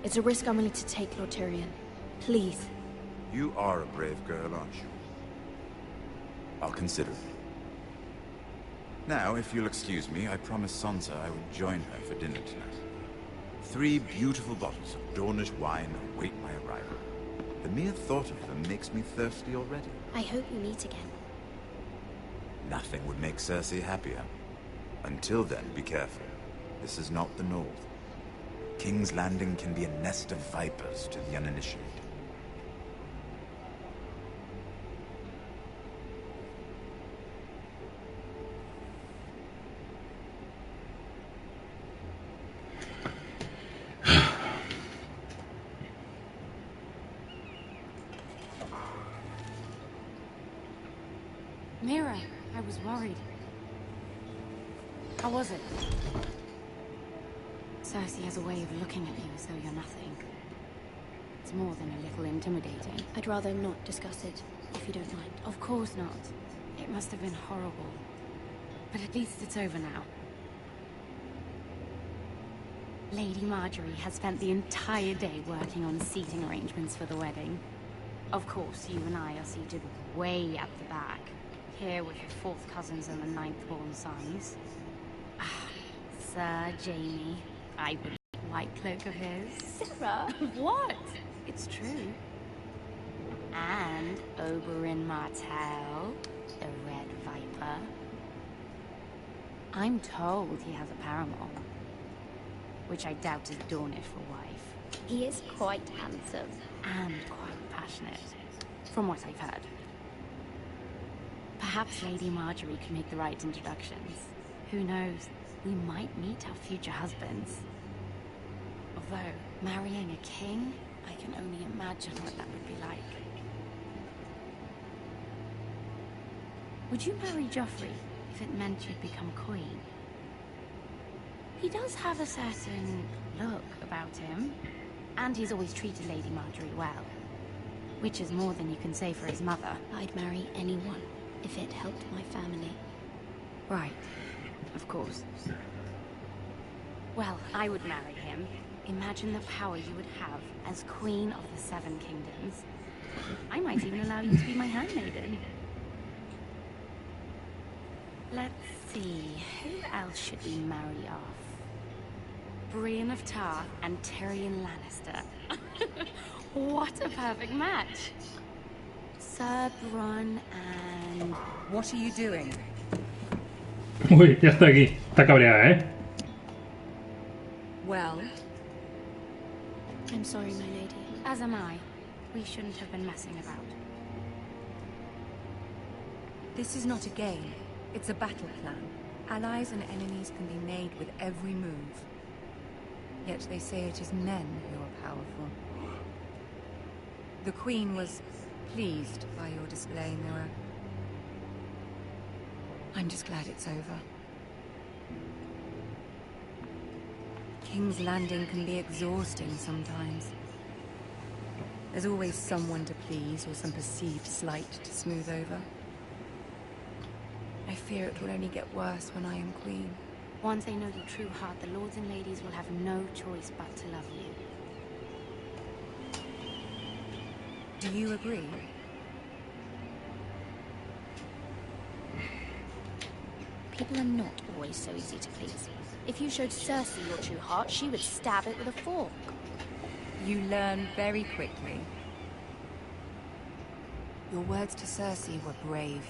It's a risk I'm willing to take, Lord Tyrion. Please. You are a brave girl, aren't you? I'll consider it. Now, if you'll excuse me, I promised Sansa I would join her for dinner tonight. 3 beautiful bottles of Dornish wine await my arrival. The mere thought of them makes me thirsty already. I hope we meet again. Nothing would make Cersei happier. Until then, be careful. This is not the North. King's Landing can be a nest of vipers to the uninitiated. Mira, I was worried. How was it? Cersei has a way of looking at you as though you're nothing. It's more than a little intimidating. I'd rather not discuss it. if you don't mind. Of course not. It must have been horrible. But at least it's over now. Lady Marjorie has spent the entire day working on seating arrangements for the wedding. Of course, you and I are seated way at the back, here with the 4th cousins and the 9th-born sons. Sir Jamie, I would white cloak of his. Sarah? What? It's true. And Oberyn Martell, the Red Viper. I'm told he has a paramour, which I doubt is Dornish for wife. He is quite handsome. And quite passionate, from what I've heard. Perhaps Lady Marjorie can make the right introductions. Who knows, we might meet our future husbands. Although, marrying a king, I can only imagine what that would be like. Would you marry Joffrey if it meant you'd become queen? He does have a certain look about him, and he's always treated Lady Marjorie well. Which is more than you can say for his mother. I'd marry anyone if it helped my family. Right. Of course. Well, I would marry him. Imagine the power you would have as Queen of the 7 Kingdoms. I might even allow you to be my handmaiden. Let's see, who else should we marry off? Brienne of Tarth and Tyrion Lannister. What a perfect match! Sir Bronn and... What are you doing? Uy, ya está aquí. Está cabreada, ¿eh? Well... I'm sorry, my lady. As am I. We shouldn't have been messing about. This is not a game. It's a battle plan. Allies and enemies can be made with every move. Yet they say it is men who are powerful. The Queen was pleased by your display, Mira. I'm just glad it's over. King's Landing can be exhausting sometimes. There's always someone to please or some perceived slight to smooth over. I fear it will only get worse when I am Queen. Once they know your true heart, the lords and ladies will have no choice but to love you. Do you agree? People are not always so easy to please. If you showed Cersei your true heart, she would stab it with a fork. You learn very quickly. Your words to Cersei were brave,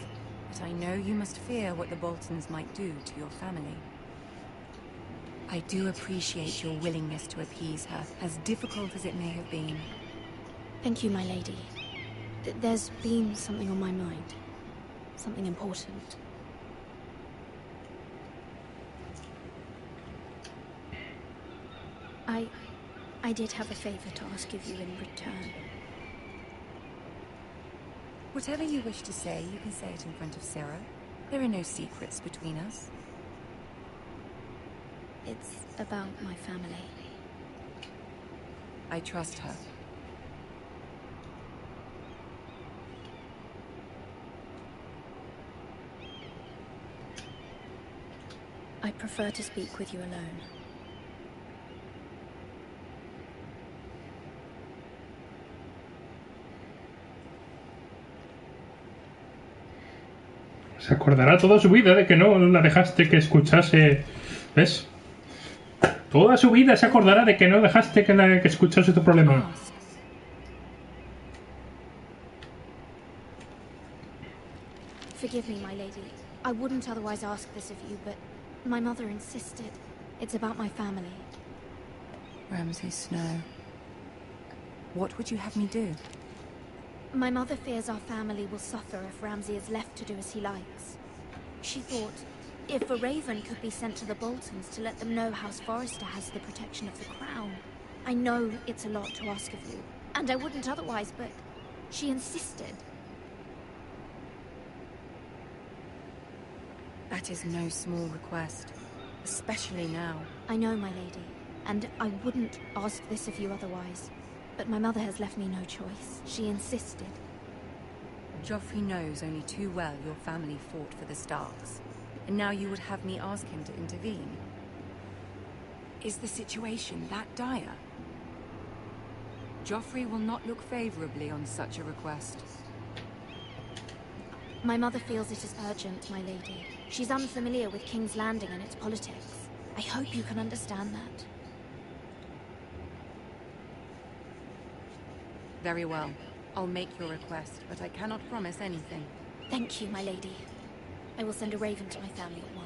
but I know you must fear what the Boltons might do to your family. I do appreciate your willingness to appease her, as difficult as it may have been. Thank you, my lady. There's been something on my mind. Something important. I did have a favor to ask of you in return. Whatever you wish to say, you can say it in front of Sarah. There are no secrets between us. It's about my family. I trust her. I prefer to speak with you alone. Se acordará toda su vida de que no la dejaste que escuchase... ¿Ves? Toda su vida se acordará de que no dejaste que escuchase tu problema. Forgive me, my lady. I wouldn't otherwise ask this of you, but my mother insisted. It's about my family. Ramsay Snow. What would you have me do? My mother fears our family will suffer if Ramsay is left to do as he likes. She thought, if a raven could be sent to the Boltons to let them know House Forrester has the protection of the crown. I know it's a lot to ask of you, and I wouldn't otherwise, but she insisted. That is no small request, especially now. I know, my lady, and I wouldn't ask this of you otherwise. But my mother has left me no choice. She insisted. Joffrey knows only too well your family fought for the Starks, and now you would have me ask him to intervene. Is the situation that dire? Joffrey will not look favorably on such a request. My mother feels it is urgent, my lady. She's unfamiliar with King's Landing and its politics. I hope you can understand that. Very well. I'll make your request, but I cannot promise anything. Thank you, my lady. I will send a raven to my family at once.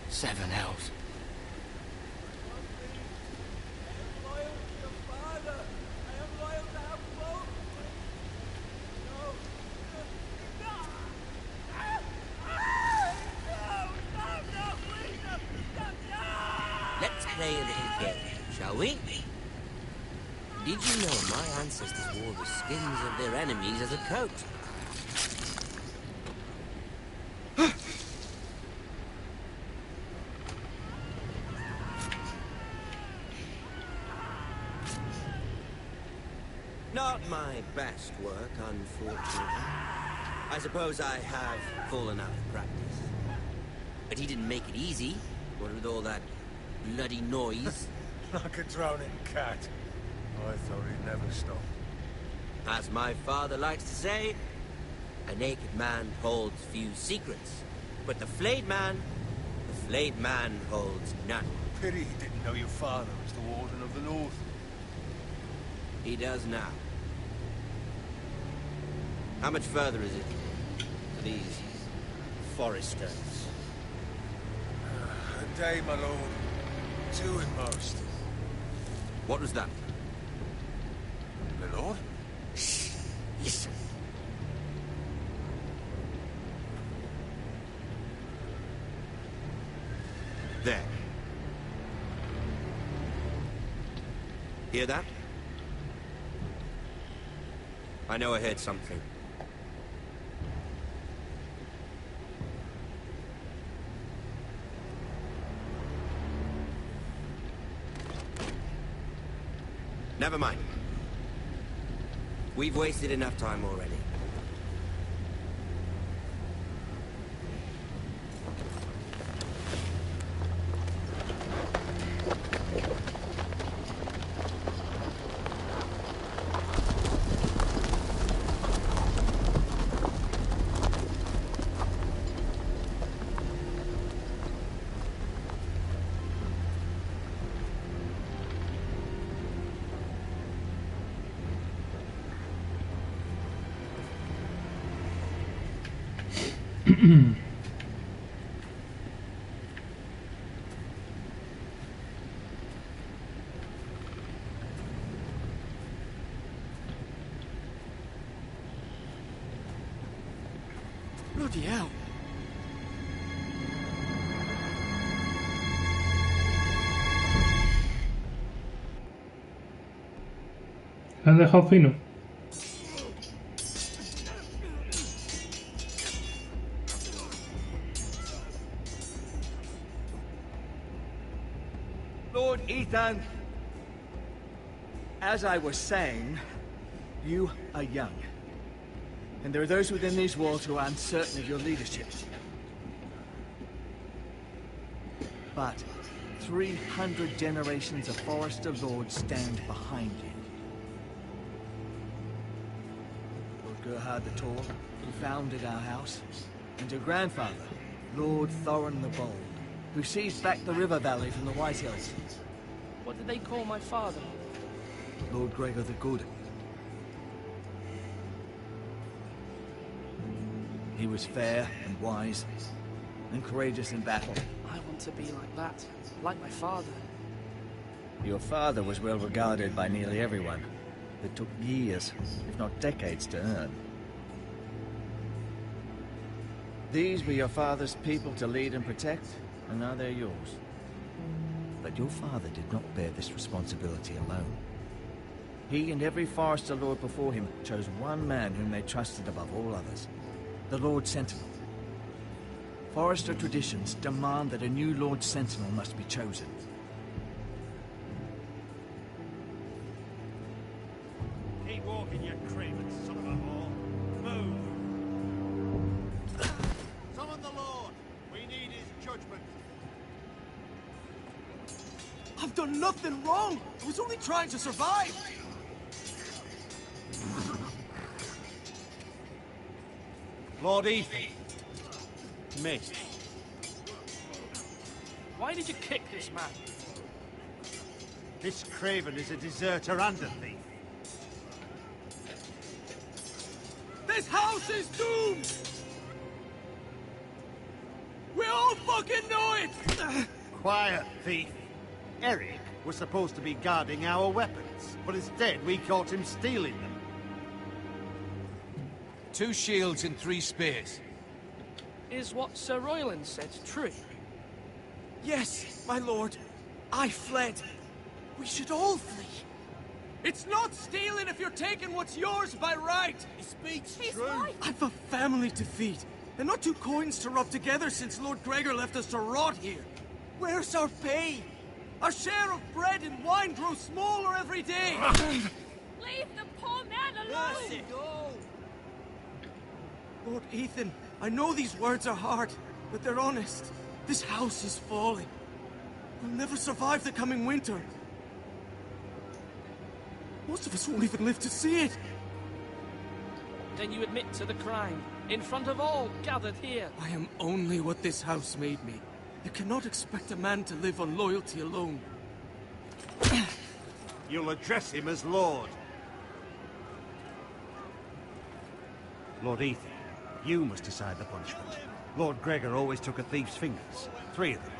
Seven hells. Let's play a little game, shall we? Did you know my ancestors wore the skins of their enemies as a coat? Not my best work, unfortunately. I suppose I have fallen out of practice. But he didn't make it easy, what with all that bloody noise. Like a drowning cat. I thought he'd never stop. As my father likes to say, a naked man holds few secrets. But the flayed man holds none. Pity he didn't know your father was the Warden of the North. He does now. How much further is it to these foresters? A day, my lord. Two at most. What was that? My lord? Shh. Listen. There. Hear that? I know I heard something. Never mind. We've wasted enough time already. Bloody hell. Lo han dejado fino. Lord Ethan, as I was saying, you are young. And there are those within these walls who are uncertain of your leadership. But 300 generations of Forester Lords stand behind you. Lord Gerhard the Tall, who founded our house, and your grandfather, Lord Thorin the Bold, who seized back the river valley from the White Hills. What did they call my father? Lord Gregor the Good. He was fair and wise, and courageous in battle. I want to be like that, like my father. Your father was well regarded by nearly everyone. that took years, if not decades, to earn. These were your father's people to lead and protect, and now they're yours. But your father did not bear this responsibility alone. He and every Forester Lord before him chose one man whom they trusted above all others, the Lord Sentinel. Forester traditions demand that a new Lord Sentinel must be chosen. Keep walking, you craven son of a whore. Move! Summon the Lord! We need his judgment. I've done nothing wrong! I was only trying to survive! Lord Ethan. Missed. Why did you kick this man? This craven is a deserter and a thief. This house is doomed! We all fucking know it! Quiet, thief. Eric was supposed to be guarding our weapons, but instead we caught him stealing them. 2 shields and 3 spears. Is what Sir Royland said true? Yes, my lord. I fled. We should all flee. It's not stealing if you're taking what's yours by right. He speaks He's true. right. I've a family to feed, and not 2 coins to rub together since Lord Gregor left us to rot here. Where's our pay? Our share of bread and wine grows smaller every day. Leave the poor man alone! Lord Ethan, I know these words are hard, but they're honest. This house is falling. We'll never survive the coming winter. Most of us won't even live to see it. Then you admit to the crime, in front of all gathered here. I am only what this house made me. You cannot expect a man to live on loyalty alone. You'll address him as Lord. Lord Ethan, you must decide the punishment. Lord Gregor always took a thief's fingers. 3 of them.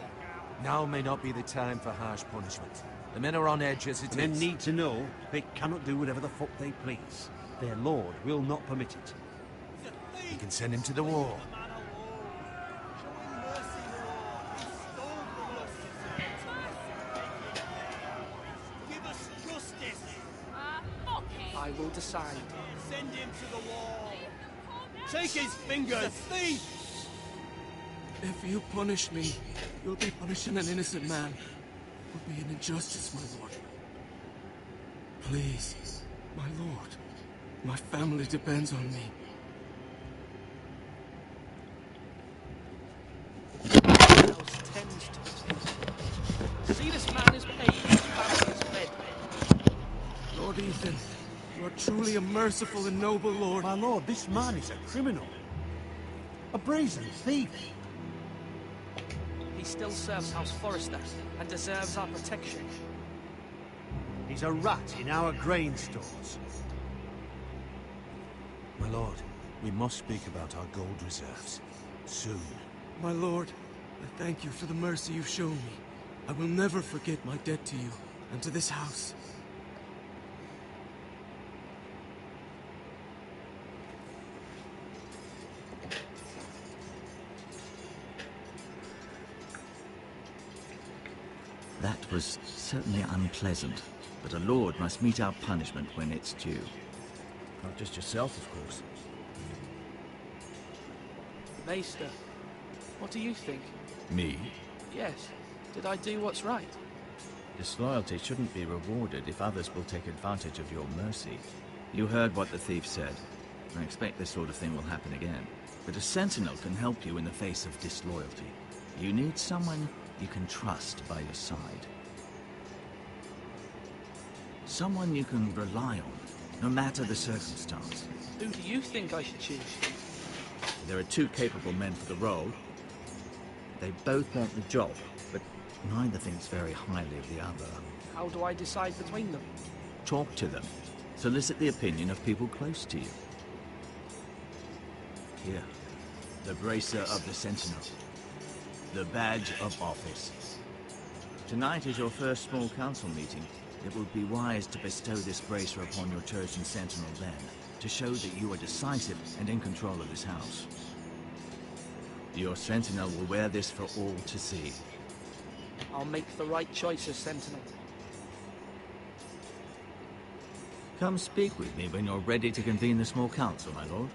Now may not be the time for harsh punishment. The men are on edge as it is. Men need to know they cannot do whatever the fuck they please. Their lord will not permit it. You can send him to the wall. Give us justice. I will decide. Send him to the wall. Take his fingers. He's a thief. If you punish me, you'll be punishing an innocent man. It would be an injustice, my lord. Please, my lord. My family depends on me. See, this man is paid, his family is fed. Lord Ethan, you are truly a merciful and noble lord. My lord, this man is a criminal. A brazen thief. He still serves House Forrester and deserves our protection. He's a rat in our grain stores. My lord, we must speak about our gold reserves. Soon. My lord, I thank you for the mercy you've shown me. I will never forget my debt to you and to this house. That was certainly unpleasant, but a lord must mete out punishment when it's due. Not just yourself, of course. Maester, what do you think? Me? Yes. Did I do what's right? Disloyalty shouldn't be rewarded if others will take advantage of your mercy. You heard what the thief said. I expect this sort of thing will happen again. But a sentinel can help you in the face of disloyalty. You need someone you can trust by your side. Someone you can rely on, no matter the circumstance. Who do you think I should choose? There are 2 capable men for the role. They both want the job, but neither thinks very highly of the other. How do I decide between them? Talk to them. Solicit the opinion of people close to you. Here, the bracer of the Sentinel. The badge of office. Tonight is your first small council meeting. It would be wise to bestow this bracer upon your chosen sentinel then, to show that you are decisive and in control of this house. Your sentinel will wear this for all to see. I'll make the right choice as sentinel. Come speak with me when you're ready to convene the small council, my lord.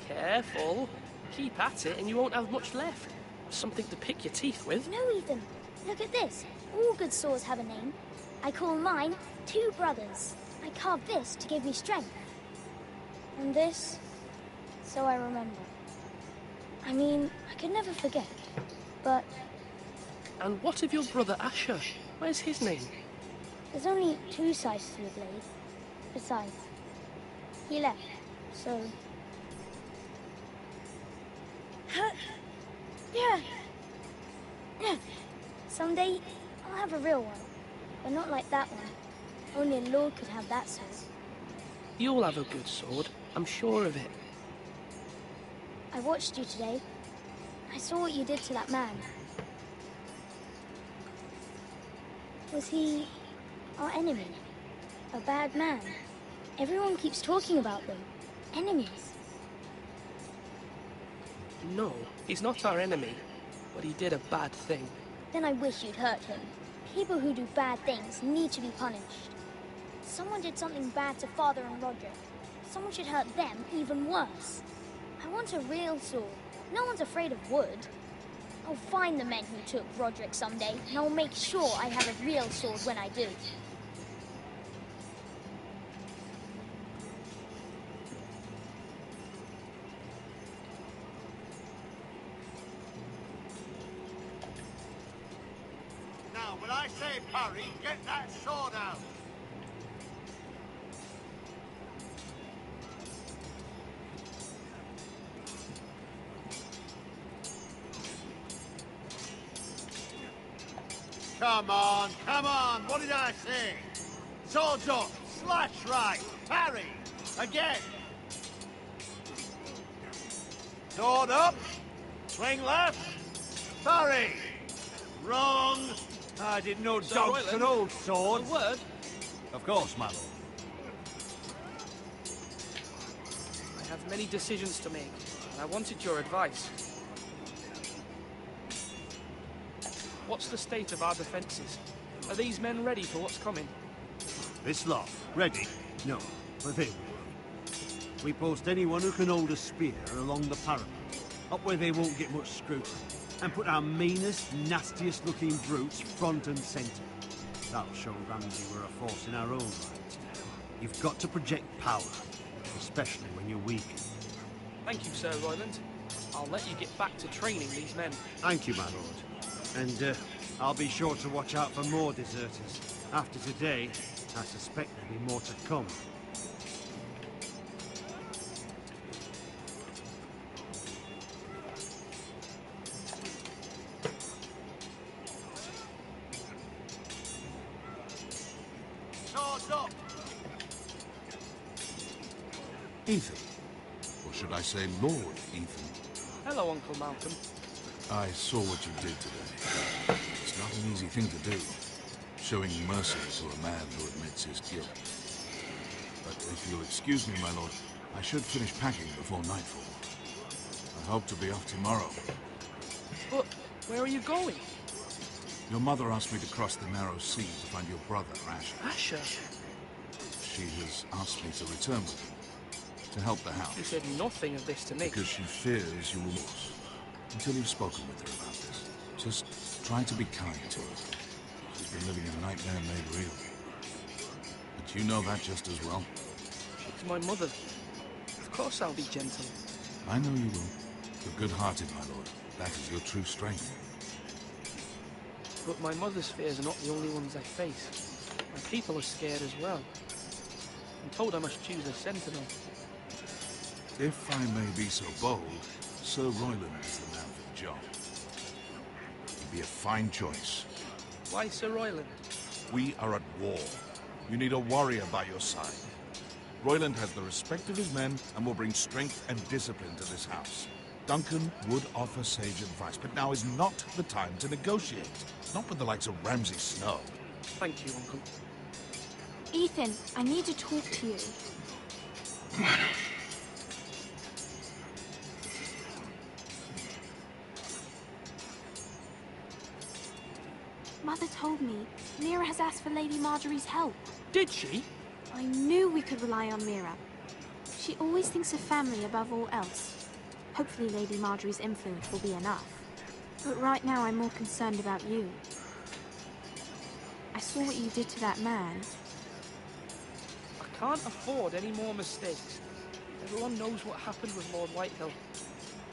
Careful. Keep at it and you won't have much left. Something to pick your teeth with. No, Ethan. Look at this. All good swords have a name. I call mine Two Brothers. I carved this to give me strength. And this, so I remember. I mean, I could never forget, but... And what of your brother Asher? Where's his name? There's only two sides to the blade. Besides, he left, so... Yeah. Someday, I'll have a real one. But not like that one. Only a lord could have that sword. You'll have a good sword. I'm sure of it. I watched you today. I saw what you did to that man. Was he our enemy? A bad man? Everyone keeps talking about them. Enemies. No, he's not our enemy. But he did a bad thing. Then I wish you'd hurt him. People who do bad things need to be punished. Someone did something bad to Father and Roderick. Someone should hurt them even worse. I want a real sword. No one's afraid of wood. I'll find the men who took Roderick someday, and I'll make sure I have a real sword when I do. Now, when I say parry, get that sword out. Come on, what did I say? Swords up, slash right, parry, again. Sword up, swing left, parry. Wrong. I didn't know dogs and old swords. A word? Of course, my lord. I have many decisions to make, and I wanted your advice. What's the state of our defences? Are these men ready for what's coming? This lot, ready? No, but they will. We post anyone who can hold a spear along the parapet, up where they won't get much scrutiny, and put our meanest, nastiest looking brutes front and centre. That'll show Ramsay we're a force in our own right. You've got to project power, especially when you're weak. Thank you, Sir Royland. I'll let you get back to training these men. Thank you, my lord. And I'll be sure to watch out for more deserters. After today, I suspect there'll be more to come. Swords up. Ethan. Or should I say Lord Ethan? Hello, Uncle Malcolm. I saw what you did today. It's not an easy thing to do, showing mercy to a man who admits his guilt. But if you'll excuse me, my lord, I should finish packing before nightfall. I hope to be off tomorrow. But where are you going? Your mother asked me to cross the narrow sea to find your brother, Asher. Asher? She has asked me to return with him, to help the house. You said nothing of this to me. Because she fears you will lose. Until you've spoken with her about this, just try to be kind to her. She's been living a nightmare made real. But You know that just as well. She's my mother. Of course I'll be gentle. I know you will. You're good-hearted, my lord. That is your true strength. But my mother's fears are not the only ones I face. My people are scared as well. I'm told I must choose a sentinel. If I may be so bold, Sir Royland is the man for the job. He'd be a fine choice. Why Sir Royland? We are at war. You need a warrior by your side. Royland has the respect of his men and will bring strength and discipline to this house. Duncan would offer sage advice, but now is not the time to negotiate. Not with the likes of Ramsay Snow. Thank you, Uncle. Ethan, I need to talk to you. Mother told me Mira has asked for Lady Marjorie's help. Did she? I knew we could rely on Mira. She always thinks of family above all else. Hopefully Lady Marjorie's influence will be enough. But right now I'm more concerned about you. I saw what you did to that man. I can't afford any more mistakes. Everyone knows what happened with Lord Whitehill.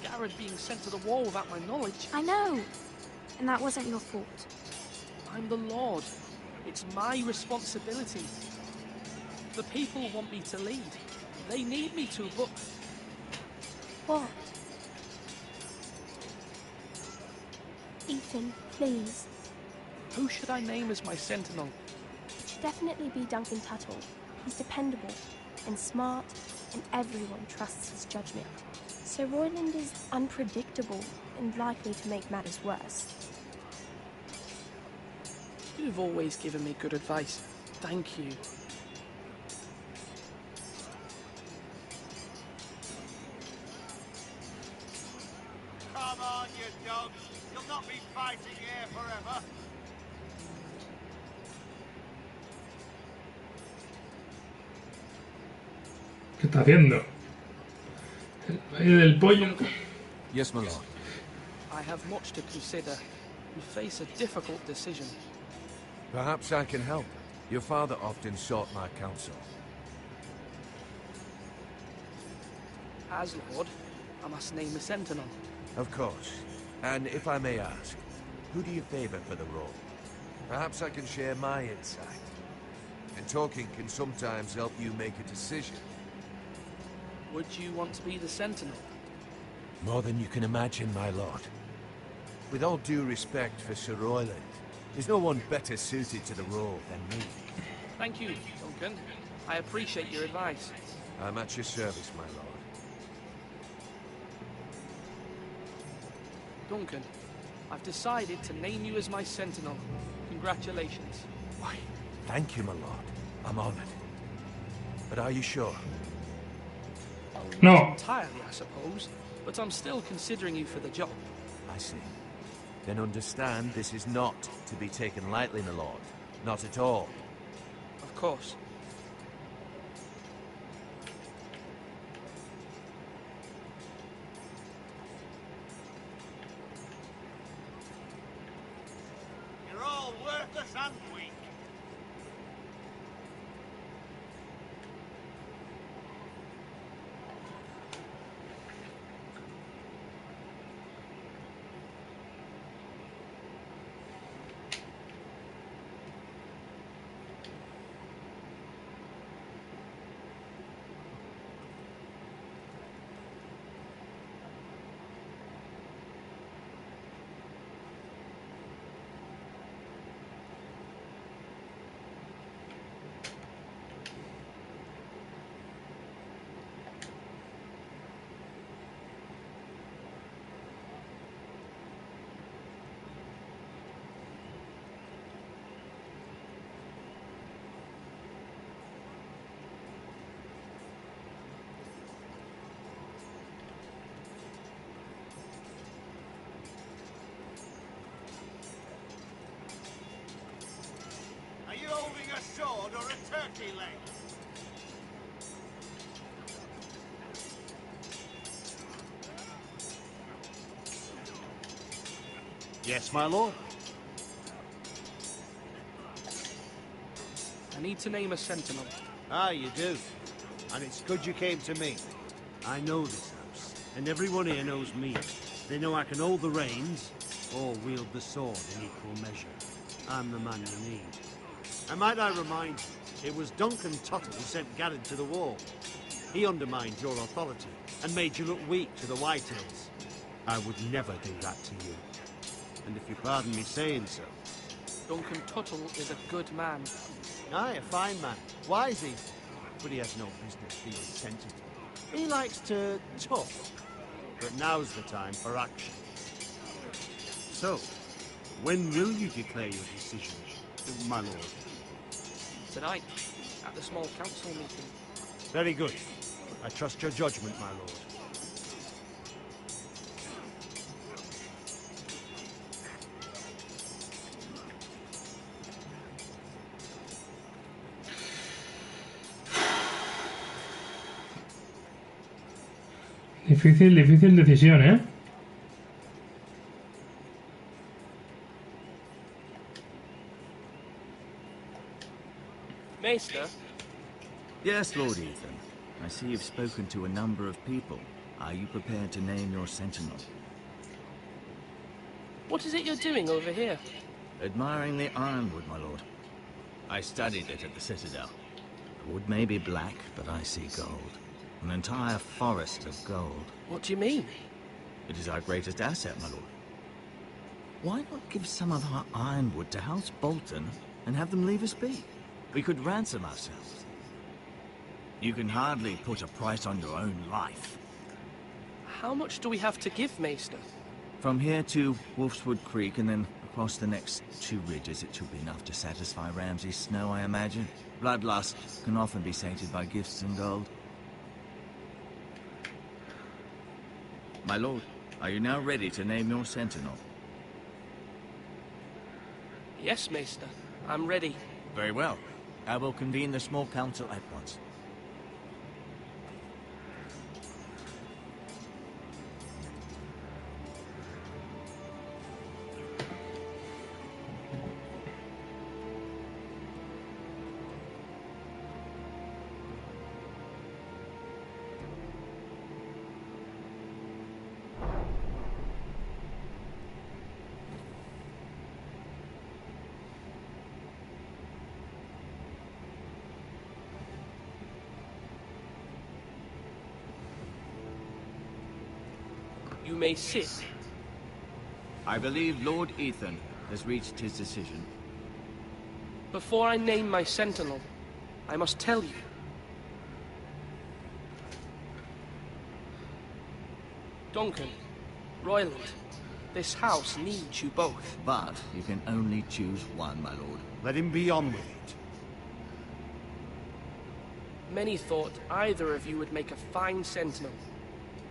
Garrett being sent to the wall without my knowledge. I know. And that wasn't your fault. I'm the Lord. It's my responsibility. The people want me to lead. They need me to, but... What? Ethan, please. Who should I name as my sentinel? It should definitely be Duncan Tuttle. He's dependable and smart, and everyone trusts his judgment. Sir Royland is unpredictable and likely to make matters worse. You've always given me good advice. Thank you. Come on, you dogs. You'll not be fighting here forever. ¿Qué está haciendo? El baile del pollo. Yes, my lord. I have much to consider. We face a difficult decision. Perhaps I can help. Your father often sought my counsel. As Lord, I must name a sentinel. Of course. And if I may ask, who do you favor for the role? Perhaps I can share my insight. And talking can sometimes help you make a decision. Would you want to be the sentinel? More than you can imagine, my lord. With all due respect for Sir Royland, there's no one better suited to the role than me. Thank you, Duncan. I appreciate your advice. I'm at your service, my lord. Duncan, I've decided to name you as my sentinel. Congratulations. Why, thank you, my lord. I'm honored. But are you sure? No. Not entirely, I suppose, but I'm still considering you for the job. I see. Then understand this is not to be taken lightly, my lord. Not at all. Of course. You're all worthless and weak. Are you holding a sword or a turkey leg? Yes, my lord. I need to name a sentinel. Ah, you do. And it's good you came to me. I know this house, and everyone here knows me. They know I can hold the reins, or wield the sword in equal measure. I'm the man you need. And might I remind you, it was Duncan Tuttle who sent Garrett to the wall. He undermined your authority, and made you look weak to the Whitehills. I would never do that to you. And if you pardon me saying so... Duncan Tuttle is a good man. Aye, a fine man. Wise even. But he has no business being sensitive. He likes to talk. But now's the time for action. So, when will you declare your decision, my lord? Tonight, at the small council meeting. Very good. I trust your judgment, my lord. Difícil decisión, ¿eh? Maester? Yes, Lord Ethan. I see you've spoken to a number of people. Are you prepared to name your sentinel? What is it you're doing over here? Admiring the ironwood, my lord. I studied it at the Citadel. The wood may be black, but I see gold. An entire forest of gold. What do you mean? It is our greatest asset, my lord. Why not give some of our ironwood to House Bolton and have them leave us be? We could ransom ourselves. You can hardly put a price on your own life. How much do we have to give, Maester? From here to Wolfswood Creek and then across the next 2 ridges, it should be enough to satisfy Ramsay Snow, I imagine. Bloodlust can often be sated by gifts and gold. My lord, are you now ready to name your sentinel? Yes, Maester. I'm ready. Very well. I will convene the small council at once. You may sit. I believe Lord Ethan has reached his decision. Before I name my sentinel, I must tell you. Duncan, Royland, this house needs you both. But you can only choose one, my lord. Let him be on with it. Many thought either of you would make a fine sentinel,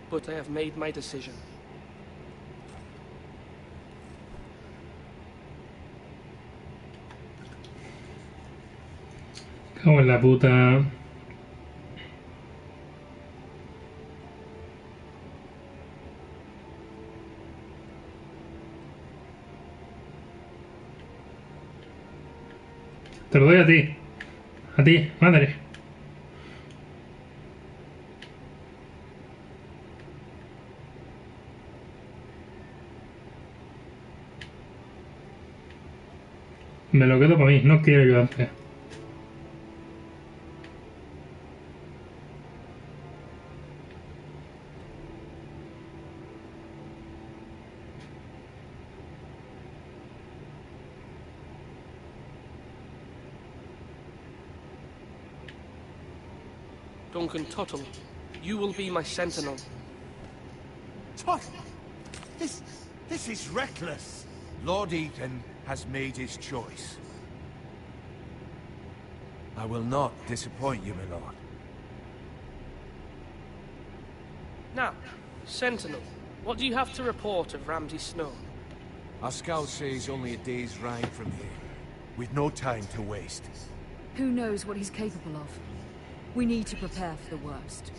but I have made my decision. Cago en la puta. Te lo doy a ti. A ti, madre. Me lo quedo para mí, no quiero ayudarte. Duncan Tuttle, you will be my sentinel. Tuttle? This is reckless. Lord Ethan has made his choice. I will not disappoint you, my lord. Now, Sentinel, what do you have to report of Ramsay Snow? Our scouts say he's only a day's ride from here. We've no time to waste. Who knows what he's capable of? We need to prepare for the worst.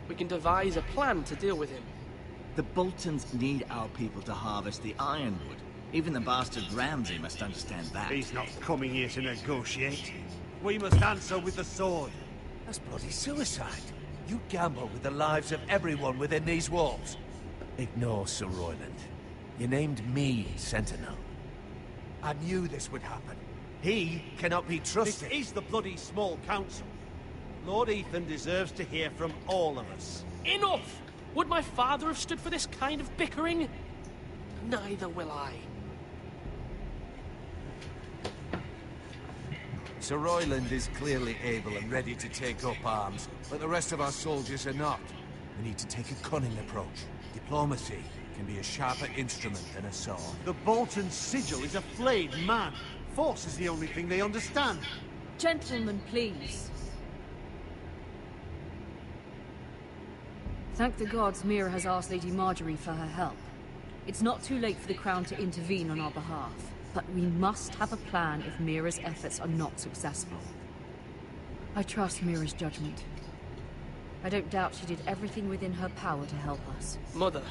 We can devise a plan to deal with him. The Boltons need our people to harvest the ironwood. Even the bastard Ramsay must understand that. He's not coming here to negotiate. We must answer with the sword. That's bloody suicide. You gamble with the lives of everyone within these walls. Ignore Sir Royland. You named me Sentinel. I knew this would happen. He cannot be trusted. This is the bloody small council. Lord Ethan deserves to hear from all of us. Enough! Would my father have stood for this kind of bickering? Neither will I. Sir Royland is clearly able and ready to take up arms, but the rest of our soldiers are not. We need to take a cunning approach. Diplomacy can be a sharper instrument than a sword. The Bolton sigil is a flayed man. Force is the only thing they understand. Gentlemen, please. Thank the gods Mira has asked Lady Marjorie for her help. It's not too late for the Crown to intervene on our behalf, but we must have a plan if Mira's efforts are not successful. I trust Mira's judgment. I don't doubt she did everything within her power to help us. Mother,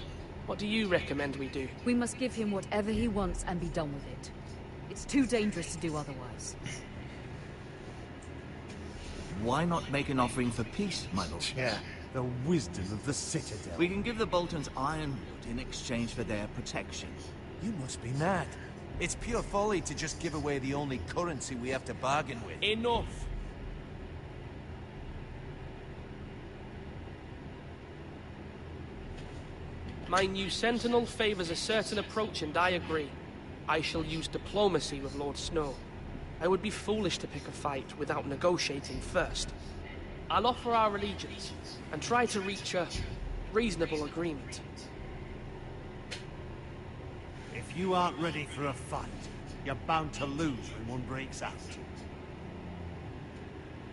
what do you recommend we do? We must give him whatever he wants and be done with it. It's too dangerous to do otherwise. Why not make an offering for peace, my lord? Yeah, the wisdom of the Citadel. We can give the Boltons ironwood in exchange for their protection. You must be mad. It's pure folly to just give away the only currency we have to bargain with. Enough! My new Sentinel favors a certain approach, and I agree. I shall use diplomacy with Lord Snow. I would be foolish to pick a fight without negotiating first. I'll offer our allegiance, and try to reach a reasonable agreement. If you aren't ready for a fight, you're bound to lose when one breaks out.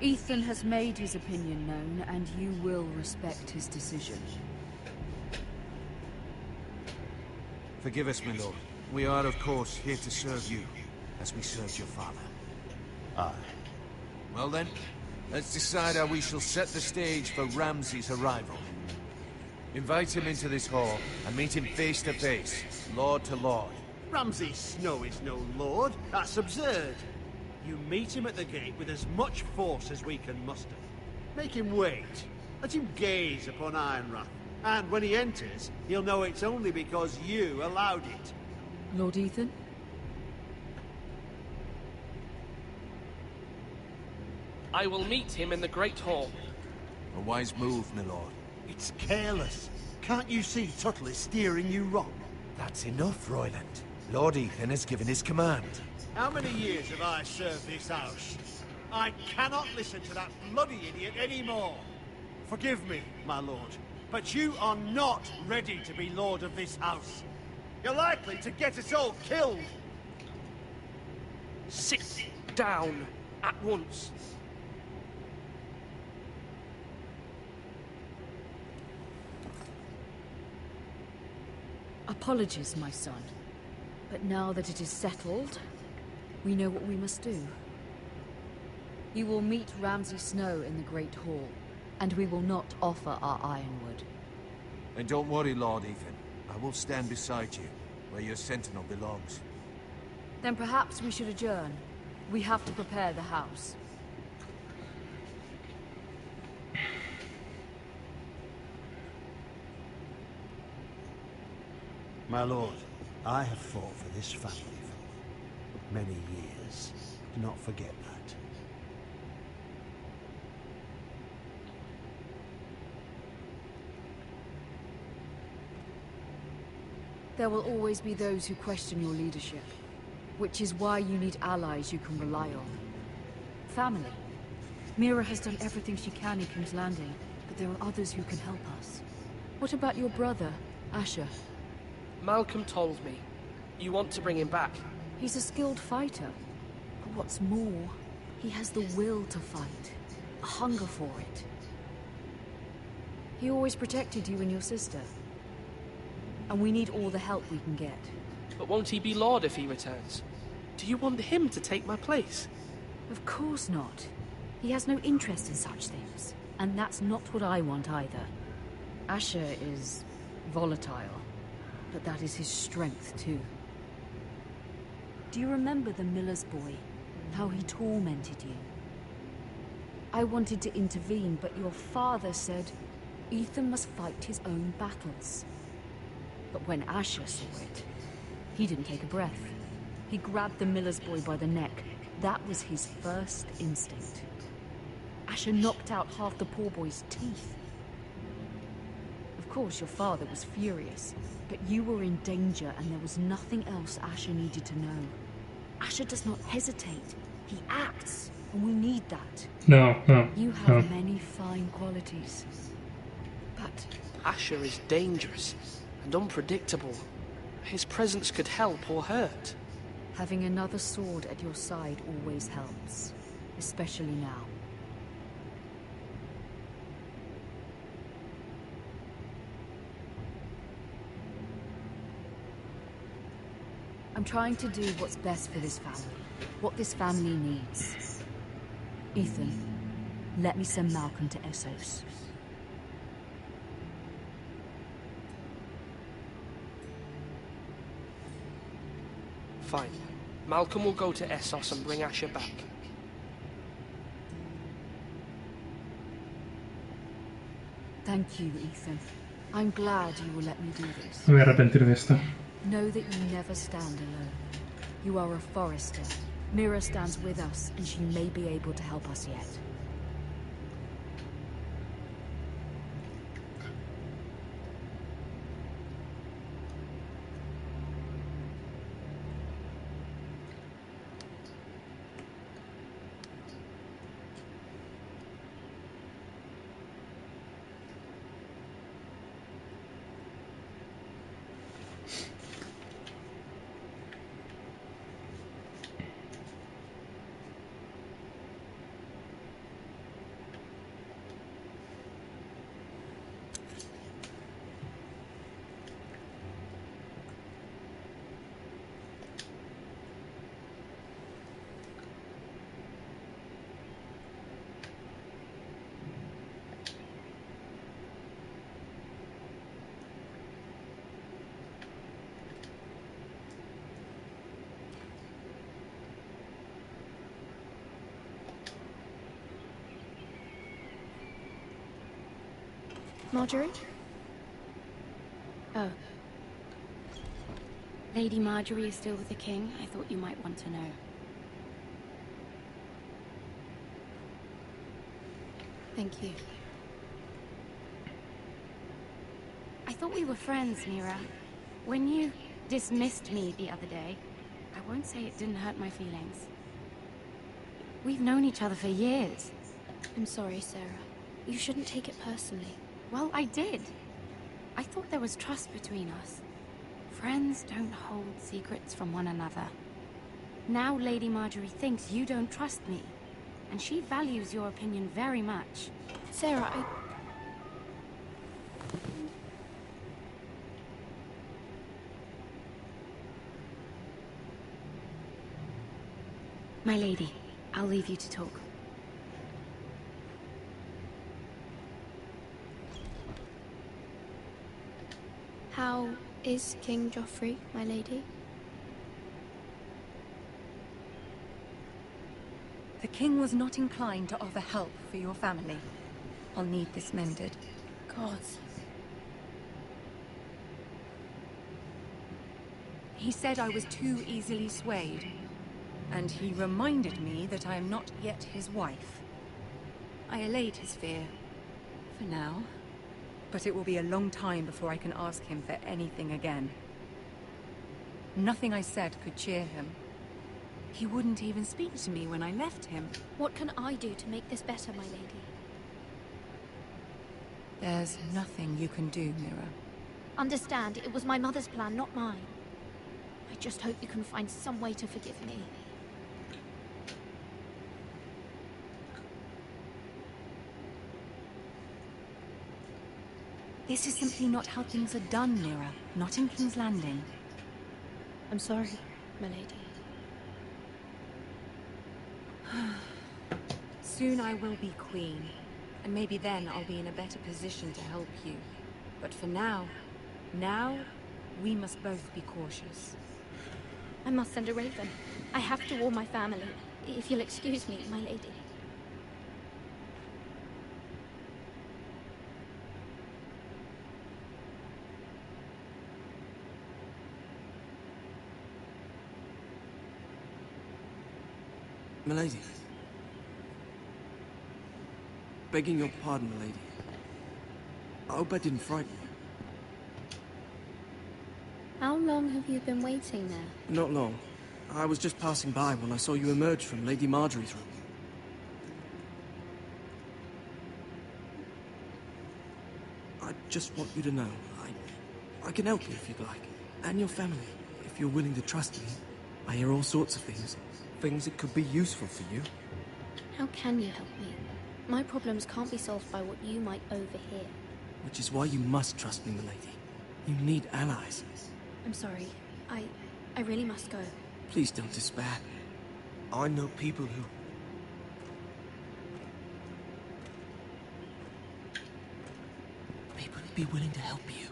Ethan has made his opinion known, and you will respect his decision. Forgive us, my lord. We are, of course, here to serve you, as we served your father. Aye. Well then, let's decide how we shall set the stage for Ramsay's arrival. Invite him into this hall, and meet him face to face, lord to lord. Ramsay Snow is no lord. That's absurd. You meet him at the gate with as much force as we can muster. Make him wait. Let him gaze upon Ironrath. And when he enters, he'll know it's only because you allowed it. Lord Ethan? I will meet him in the Great Hall. A wise move, my lord. It's careless. Can't you see Tuttle is steering you wrong? That's enough, Royland. Lord Ethan has given his command. How many years have I served this house? I cannot listen to that bloody idiot anymore. Forgive me, my lord, but you are not ready to be lord of this house. You're likely to get us all killed. Sit down at once. Apologies, my son. But now that it is settled, we know what we must do. You will meet Ramsay Snow in the Great Hall, and we will not offer our ironwood. And don't worry, Lord Ethan. I will stand beside you, where your sentinel belongs. Then perhaps we should adjourn. We have to prepare the house. My lord, I have fought for this family for many years. Do not forget that. There will always be those who question your leadership, which is why you need allies you can rely on. Family. Mira has done everything she can in King's Landing, but there are others who can help us. What about your brother, Asher? Malcolm told me. You want to bring him back? He's a skilled fighter. But what's more, he has the will to fight. A hunger for it. He always protected you and your sister. And we need all the help we can get. But won't he be Lord if he returns? Do you want him to take my place? Of course not. He has no interest in such things. And that's not what I want either. Asher is volatile. But that is his strength too. Do you remember the miller's boy? How he tormented you? I wanted to intervene, but your father said Ethan must fight his own battles. But when Asher saw it, he didn't take a breath. He grabbed the miller's boy by the neck. That was his first instinct. Asher knocked out half the poor boy's teeth. Of course, your father was furious, but you were in danger and there was nothing else Asher needed to know. Asher does not hesitate. He acts, and we need that. No. You have many fine qualities, but Asher is dangerous and unpredictable. His presence could help or hurt. having another sword at your side always helps, especially now. I'm trying to do what's best for this family, what this family needs. Ethan, let me send Malcolm to Essos. Fine. Malcolm will go to Essos and bring Asher back. Thank you, Ethan. I'm glad you will let me do this. Me voy a arrepentir de esto. Know that you never stand alone. You are a Forester. Mira stands with us, and she may be able to help us yet. Marjorie? Oh. Lady Marjorie is still with the king. I thought you might want to know. Thank you. I thought we were friends, Mira. When you dismissed me the other day, I won't say it didn't hurt my feelings. We've known each other for years. I'm sorry, Sarah. You shouldn't take it personally. Well, I did. I thought there was trust between us. Friends don't hold secrets from one another. Now Lady Marjorie thinks you don't trust me, and she values your opinion very much. Sarah, My lady, I'll leave you to talk. How is King Joffrey, my lady? The king was not inclined to offer help for your family. I'll need this mended. Gods. He said I was too easily swayed. And he reminded me that I am not yet his wife. I allayed his fear. For now. But it will be a long time before I can ask him for anything again. Nothing I said could cheer him. He wouldn't even speak to me when I left him. What can I do to make this better, my lady? There's nothing you can do, Mira. Understand, it was my mother's plan, not mine. I just hope you can find some way to forgive me. This is simply not how things are done, Mira. Not in King's Landing. I'm sorry, my lady. Soon I will be queen, and maybe then I'll be in a better position to help you. But for now, we must both be cautious. I must send a raven. I have to warn my family. If you'll excuse me, my lady. Milady. Begging your pardon, milady. I hope I didn't frighten you. How long have you been waiting there? Not long. I was just passing by when I saw you emerge from Lady Marjorie's room. I just want you to know, I can help you if you'd like. And your family, if you're willing to trust me. I hear all sorts of things. Things that could be useful for you. How can you help me? My problems can't be solved by what you might overhear. Which is why you must trust me, milady. You need allies. I'm sorry. I really must go. Please don't despair. I know people who... People who'd be willing to help you.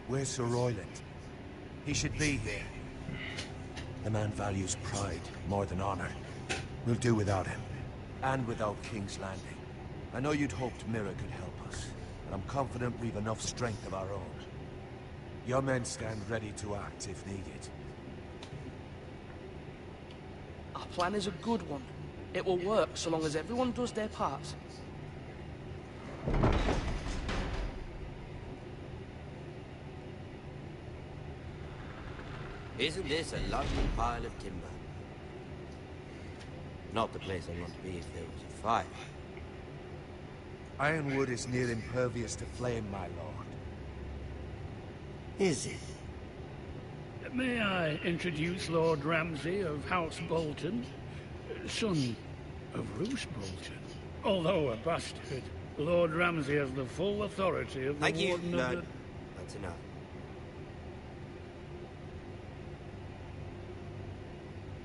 Where's Sir Royland? He should be here. The man values pride more than honor. We'll do without him. And without King's Landing. I know you'd hoped Mira could help us, but I'm confident we've enough strength of our own. Your men stand ready to act if needed. Our plan is a good one. It will work so long as everyone does their part. Isn't this a lovely pile of timber? Not the place I want to be if there was a fire. Ironwood is near impervious to flame, my lord. Is it? May I introduce Lord Ramsay of House Bolton, son of Roose Bolton? Although a bastard, Lord Ramsay has the full authority of the Warden of the... That's enough.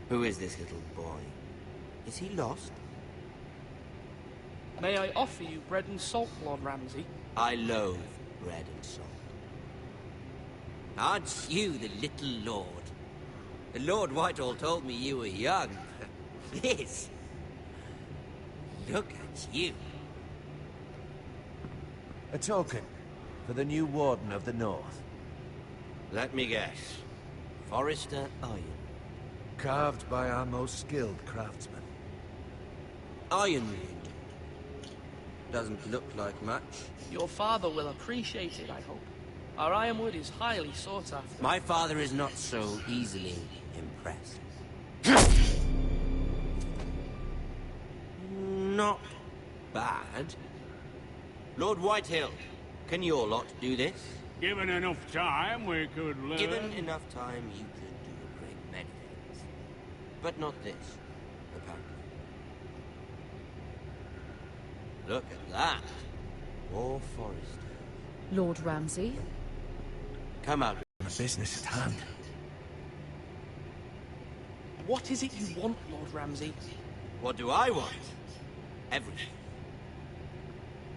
Who is this little boy? Is he lost? May I offer you bread and salt, Lord Ramsay? I loathe bread and salt. Aren't you the little lord? Lord Whitehall told me you were young. This. Look at you. A token for the new Warden of the North. Let me guess. Forrester Iron. Carved by our most skilled craftsmen. Ironwood. Doesn't look like much. Your father will appreciate it, I hope. Our ironwood is highly sought after. My father is not so easily impressed. Not bad. Lord Whitehill, can your lot do this? Given enough time, we could learn... Given enough time, you could do a great many things. But not this, apparently. Look at that. War Forester. Lord Ramsay? Come out. The business at hand. What is it you want, Lord Ramsay? What do I want? Everything.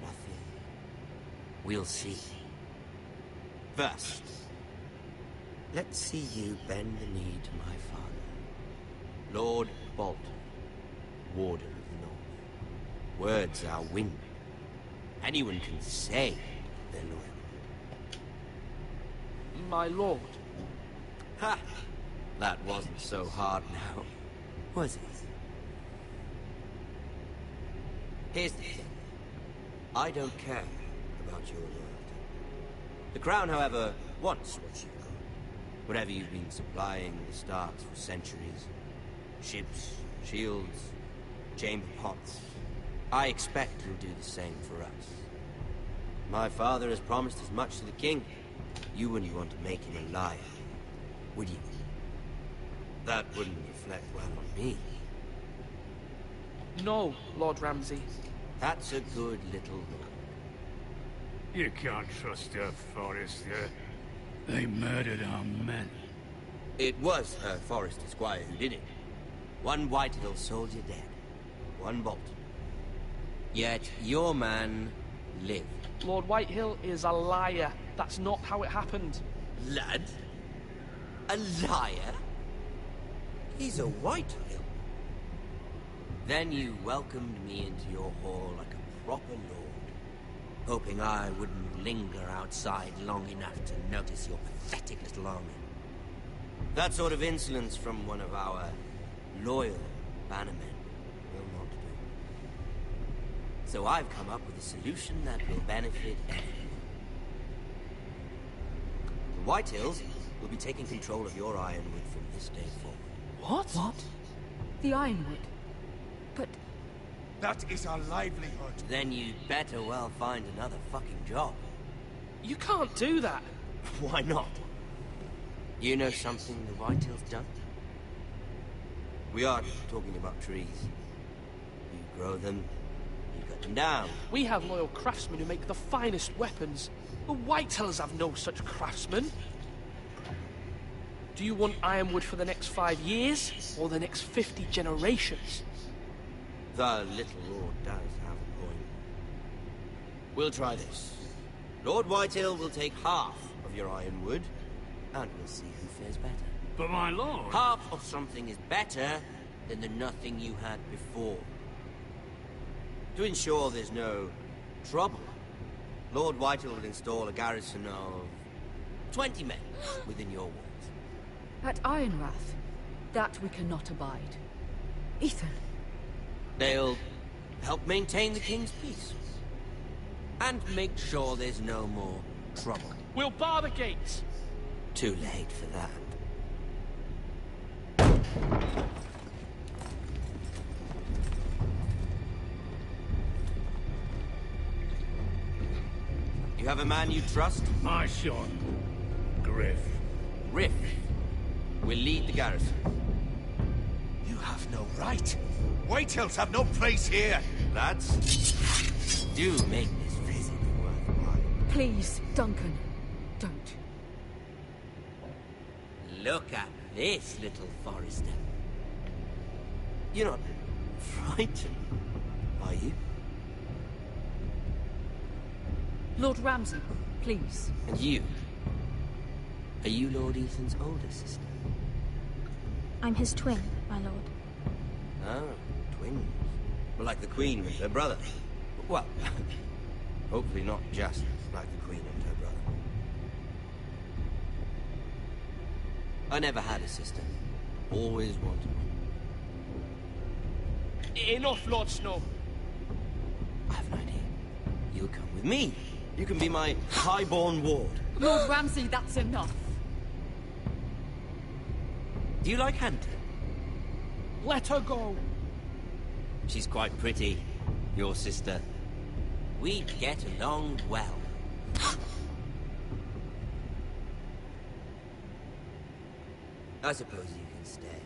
Nothing. We'll see. First, let's see you bend the knee to my father, Lord Bolton, Warden of the North. Words are wind. Anyone can say they're loyal. My lord. Ha! That wasn't so hard now, was it? Here's the thing. I don't care about your loyalty. The Crown, however, wants what you've got. Whatever you've been supplying the Starks for centuries. Ships, shields, chamber pots. I expect you'll do the same for us. My father has promised as much to the king. You wouldn't want to make him a liar, would you? That wouldn't reflect well on me. No, Lord Ramsay. That's a good little lord. You can't trust her, Forrester. They murdered our men. It was her Forrester Squire who did it. One Whitehill soldier dead. One Bolton. Yet your man lived. Lord Whitehill is a liar. That's not how it happened. Lad? A liar? He's a Whitehill. Then you welcomed me into your hall like a proper lord, hoping I wouldn't linger outside long enough to notice your pathetic little army. That sort of insolence from one of our loyal bannermen will not do. So I've come up with a solution that will benefit everyone. The Whitehills will be taking control of your Ironwood from this day forward. What? The Ironwood? But... That is our livelihood. Then you'd better well find another fucking job. You can't do that. Why not? You know something the Whitehills don't? We aren't talking about trees. You grow them, you cut them down. We have loyal craftsmen who make the finest weapons. The Whitehills have no such craftsmen. Do you want Ironwood for the next 5 years, or the next 50 generations? The little lord does have a point. We'll try this. Lord Whitehill will take half of your Ironwood, and we'll see who fares better. But my lord... Half of something is better than the nothing you had before. To ensure there's no trouble, Lord Whitehill will install a garrison of 20 men within your walls. At Ironrath, that we cannot abide. Ethan. They'll help maintain the king's peace. And make sure there's no more trouble. We'll bar the gates. Too late for that. You have a man you trust? My son, Griff. Griff will lead the garrison. You have no right. Whitehills have no place here. Lads, do make this visit worthwhile. Please, Duncan, don't. Look at this, little Forrester. You're not frightened, are you? Lord Ramsay, please. And you? Are you Lord Ethan's older sister? I'm his twin, my lord. Oh, twins. Well, like the Queen and her brother. Well, hopefully not just like the Queen and her brother. I never had a sister. Always wanted one. Enough, Lord Snow. I have an idea. You'll come with me. You can be my highborn ward. Lord Ramsay, that's enough. Do you like hunting? Let her go. She's quite pretty, your sister. We'd get along well. I suppose you can stay.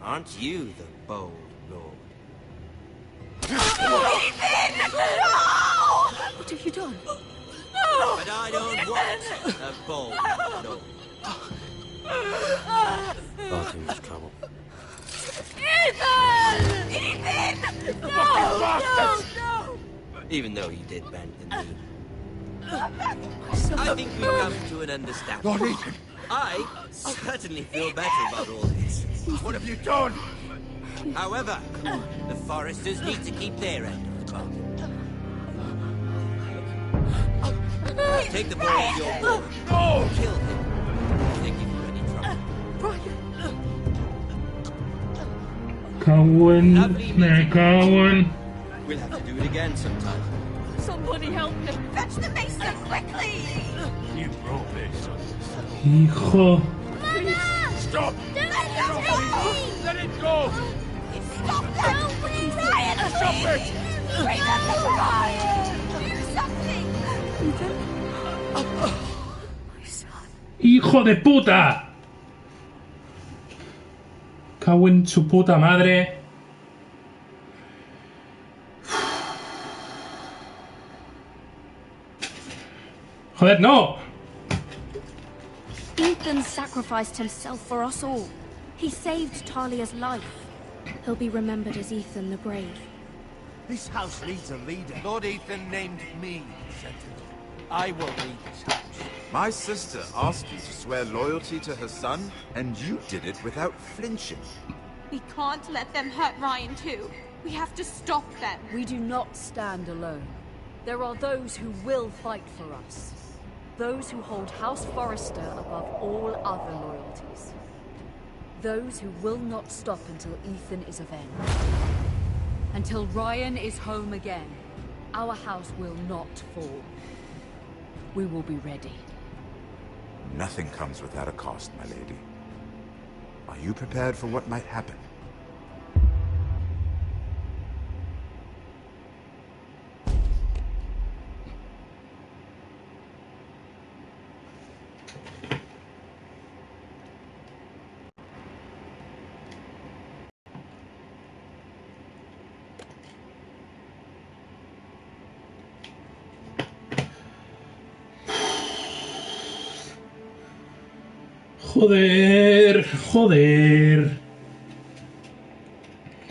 Aren't you the bold lord? What have you done? But I don't want a bold lord. Far too much trouble. Ethan! Ethan! No! No! No! Even though you did bend the knee. I think we've come to an understanding. Lord Ethan! I certainly feel better about all this. What have you done? However, the Foresters need to keep their end of the bargain. Take the boy as your boy. No! Kill him. Think if you're any trouble. Kawan, kawan. We'll have to do it again sometime. Somebody help him! Fetch the mason quickly! You brought this. Hijo. Stop! Let it go! Let it go! Stop that! Ryan, Stop it! Remember Ryan! Do something! ¡Hijo de puta! Cago en su puta madre. Joder, no! Ethan sacrificed himself for us all. He saved Talia's life. He'll be remembered as Ethan the Brave. This house needs a leader. Lord Ethan named me Sentinel. I will lead this house. My sister asked you to swear loyalty to her son, and you did it without flinching. We can't let them hurt Ryan too. We have to stop them. We do not stand alone. There are those who will fight for us. Those who hold House Forrester above all other loyalties. Those who will not stop until Ethan is avenged. Until Ryan is home again, our house will not fall. We will be ready. Nothing comes without a cost, my lady. Are you prepared for what might happen? Joder, joder.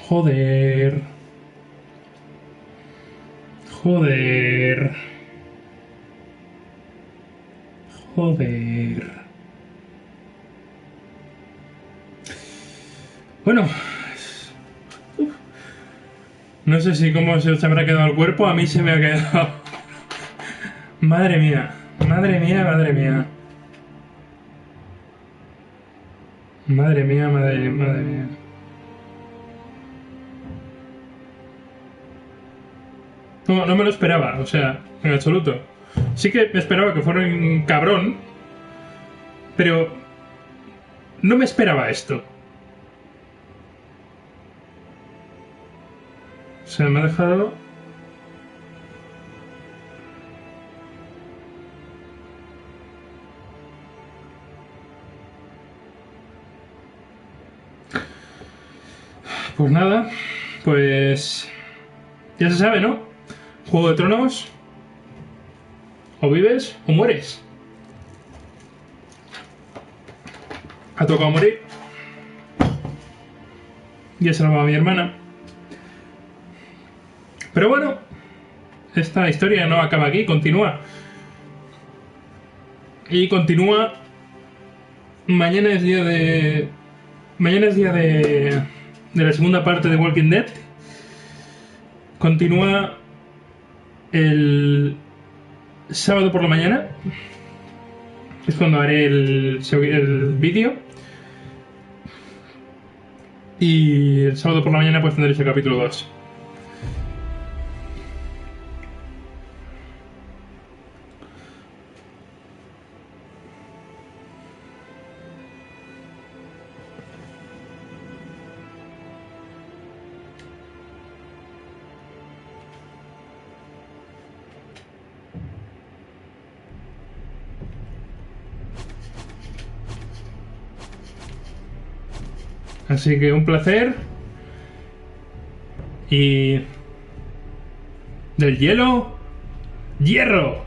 Joder. Joder. Joder. Bueno. No sé si cómo se habrá quedado el cuerpo, a mí se me ha quedado. Madre mía. Madre mía, madre mía. Madre mía, madre mía. No, no me lo esperaba, o sea, en absoluto. Sí que me esperaba que fuera un cabrón, pero no me esperaba esto. O sea, me ha dejado... Pues nada, pues... ya se sabe, ¿no? Juego de Tronos. O vives o mueres. Ha tocado morir. Y he salvado a mi hermana. Pero bueno, esta historia no acaba aquí, continúa. Y continúa... Mañana es día de... Mañana es día de la segunda parte de Walking Dead. Continúa el sábado por la mañana. Es cuando haré el vídeo. Y el sábado por la mañana pues tendréis el capítulo 2. Así que un placer. Y... del hielo, hierro.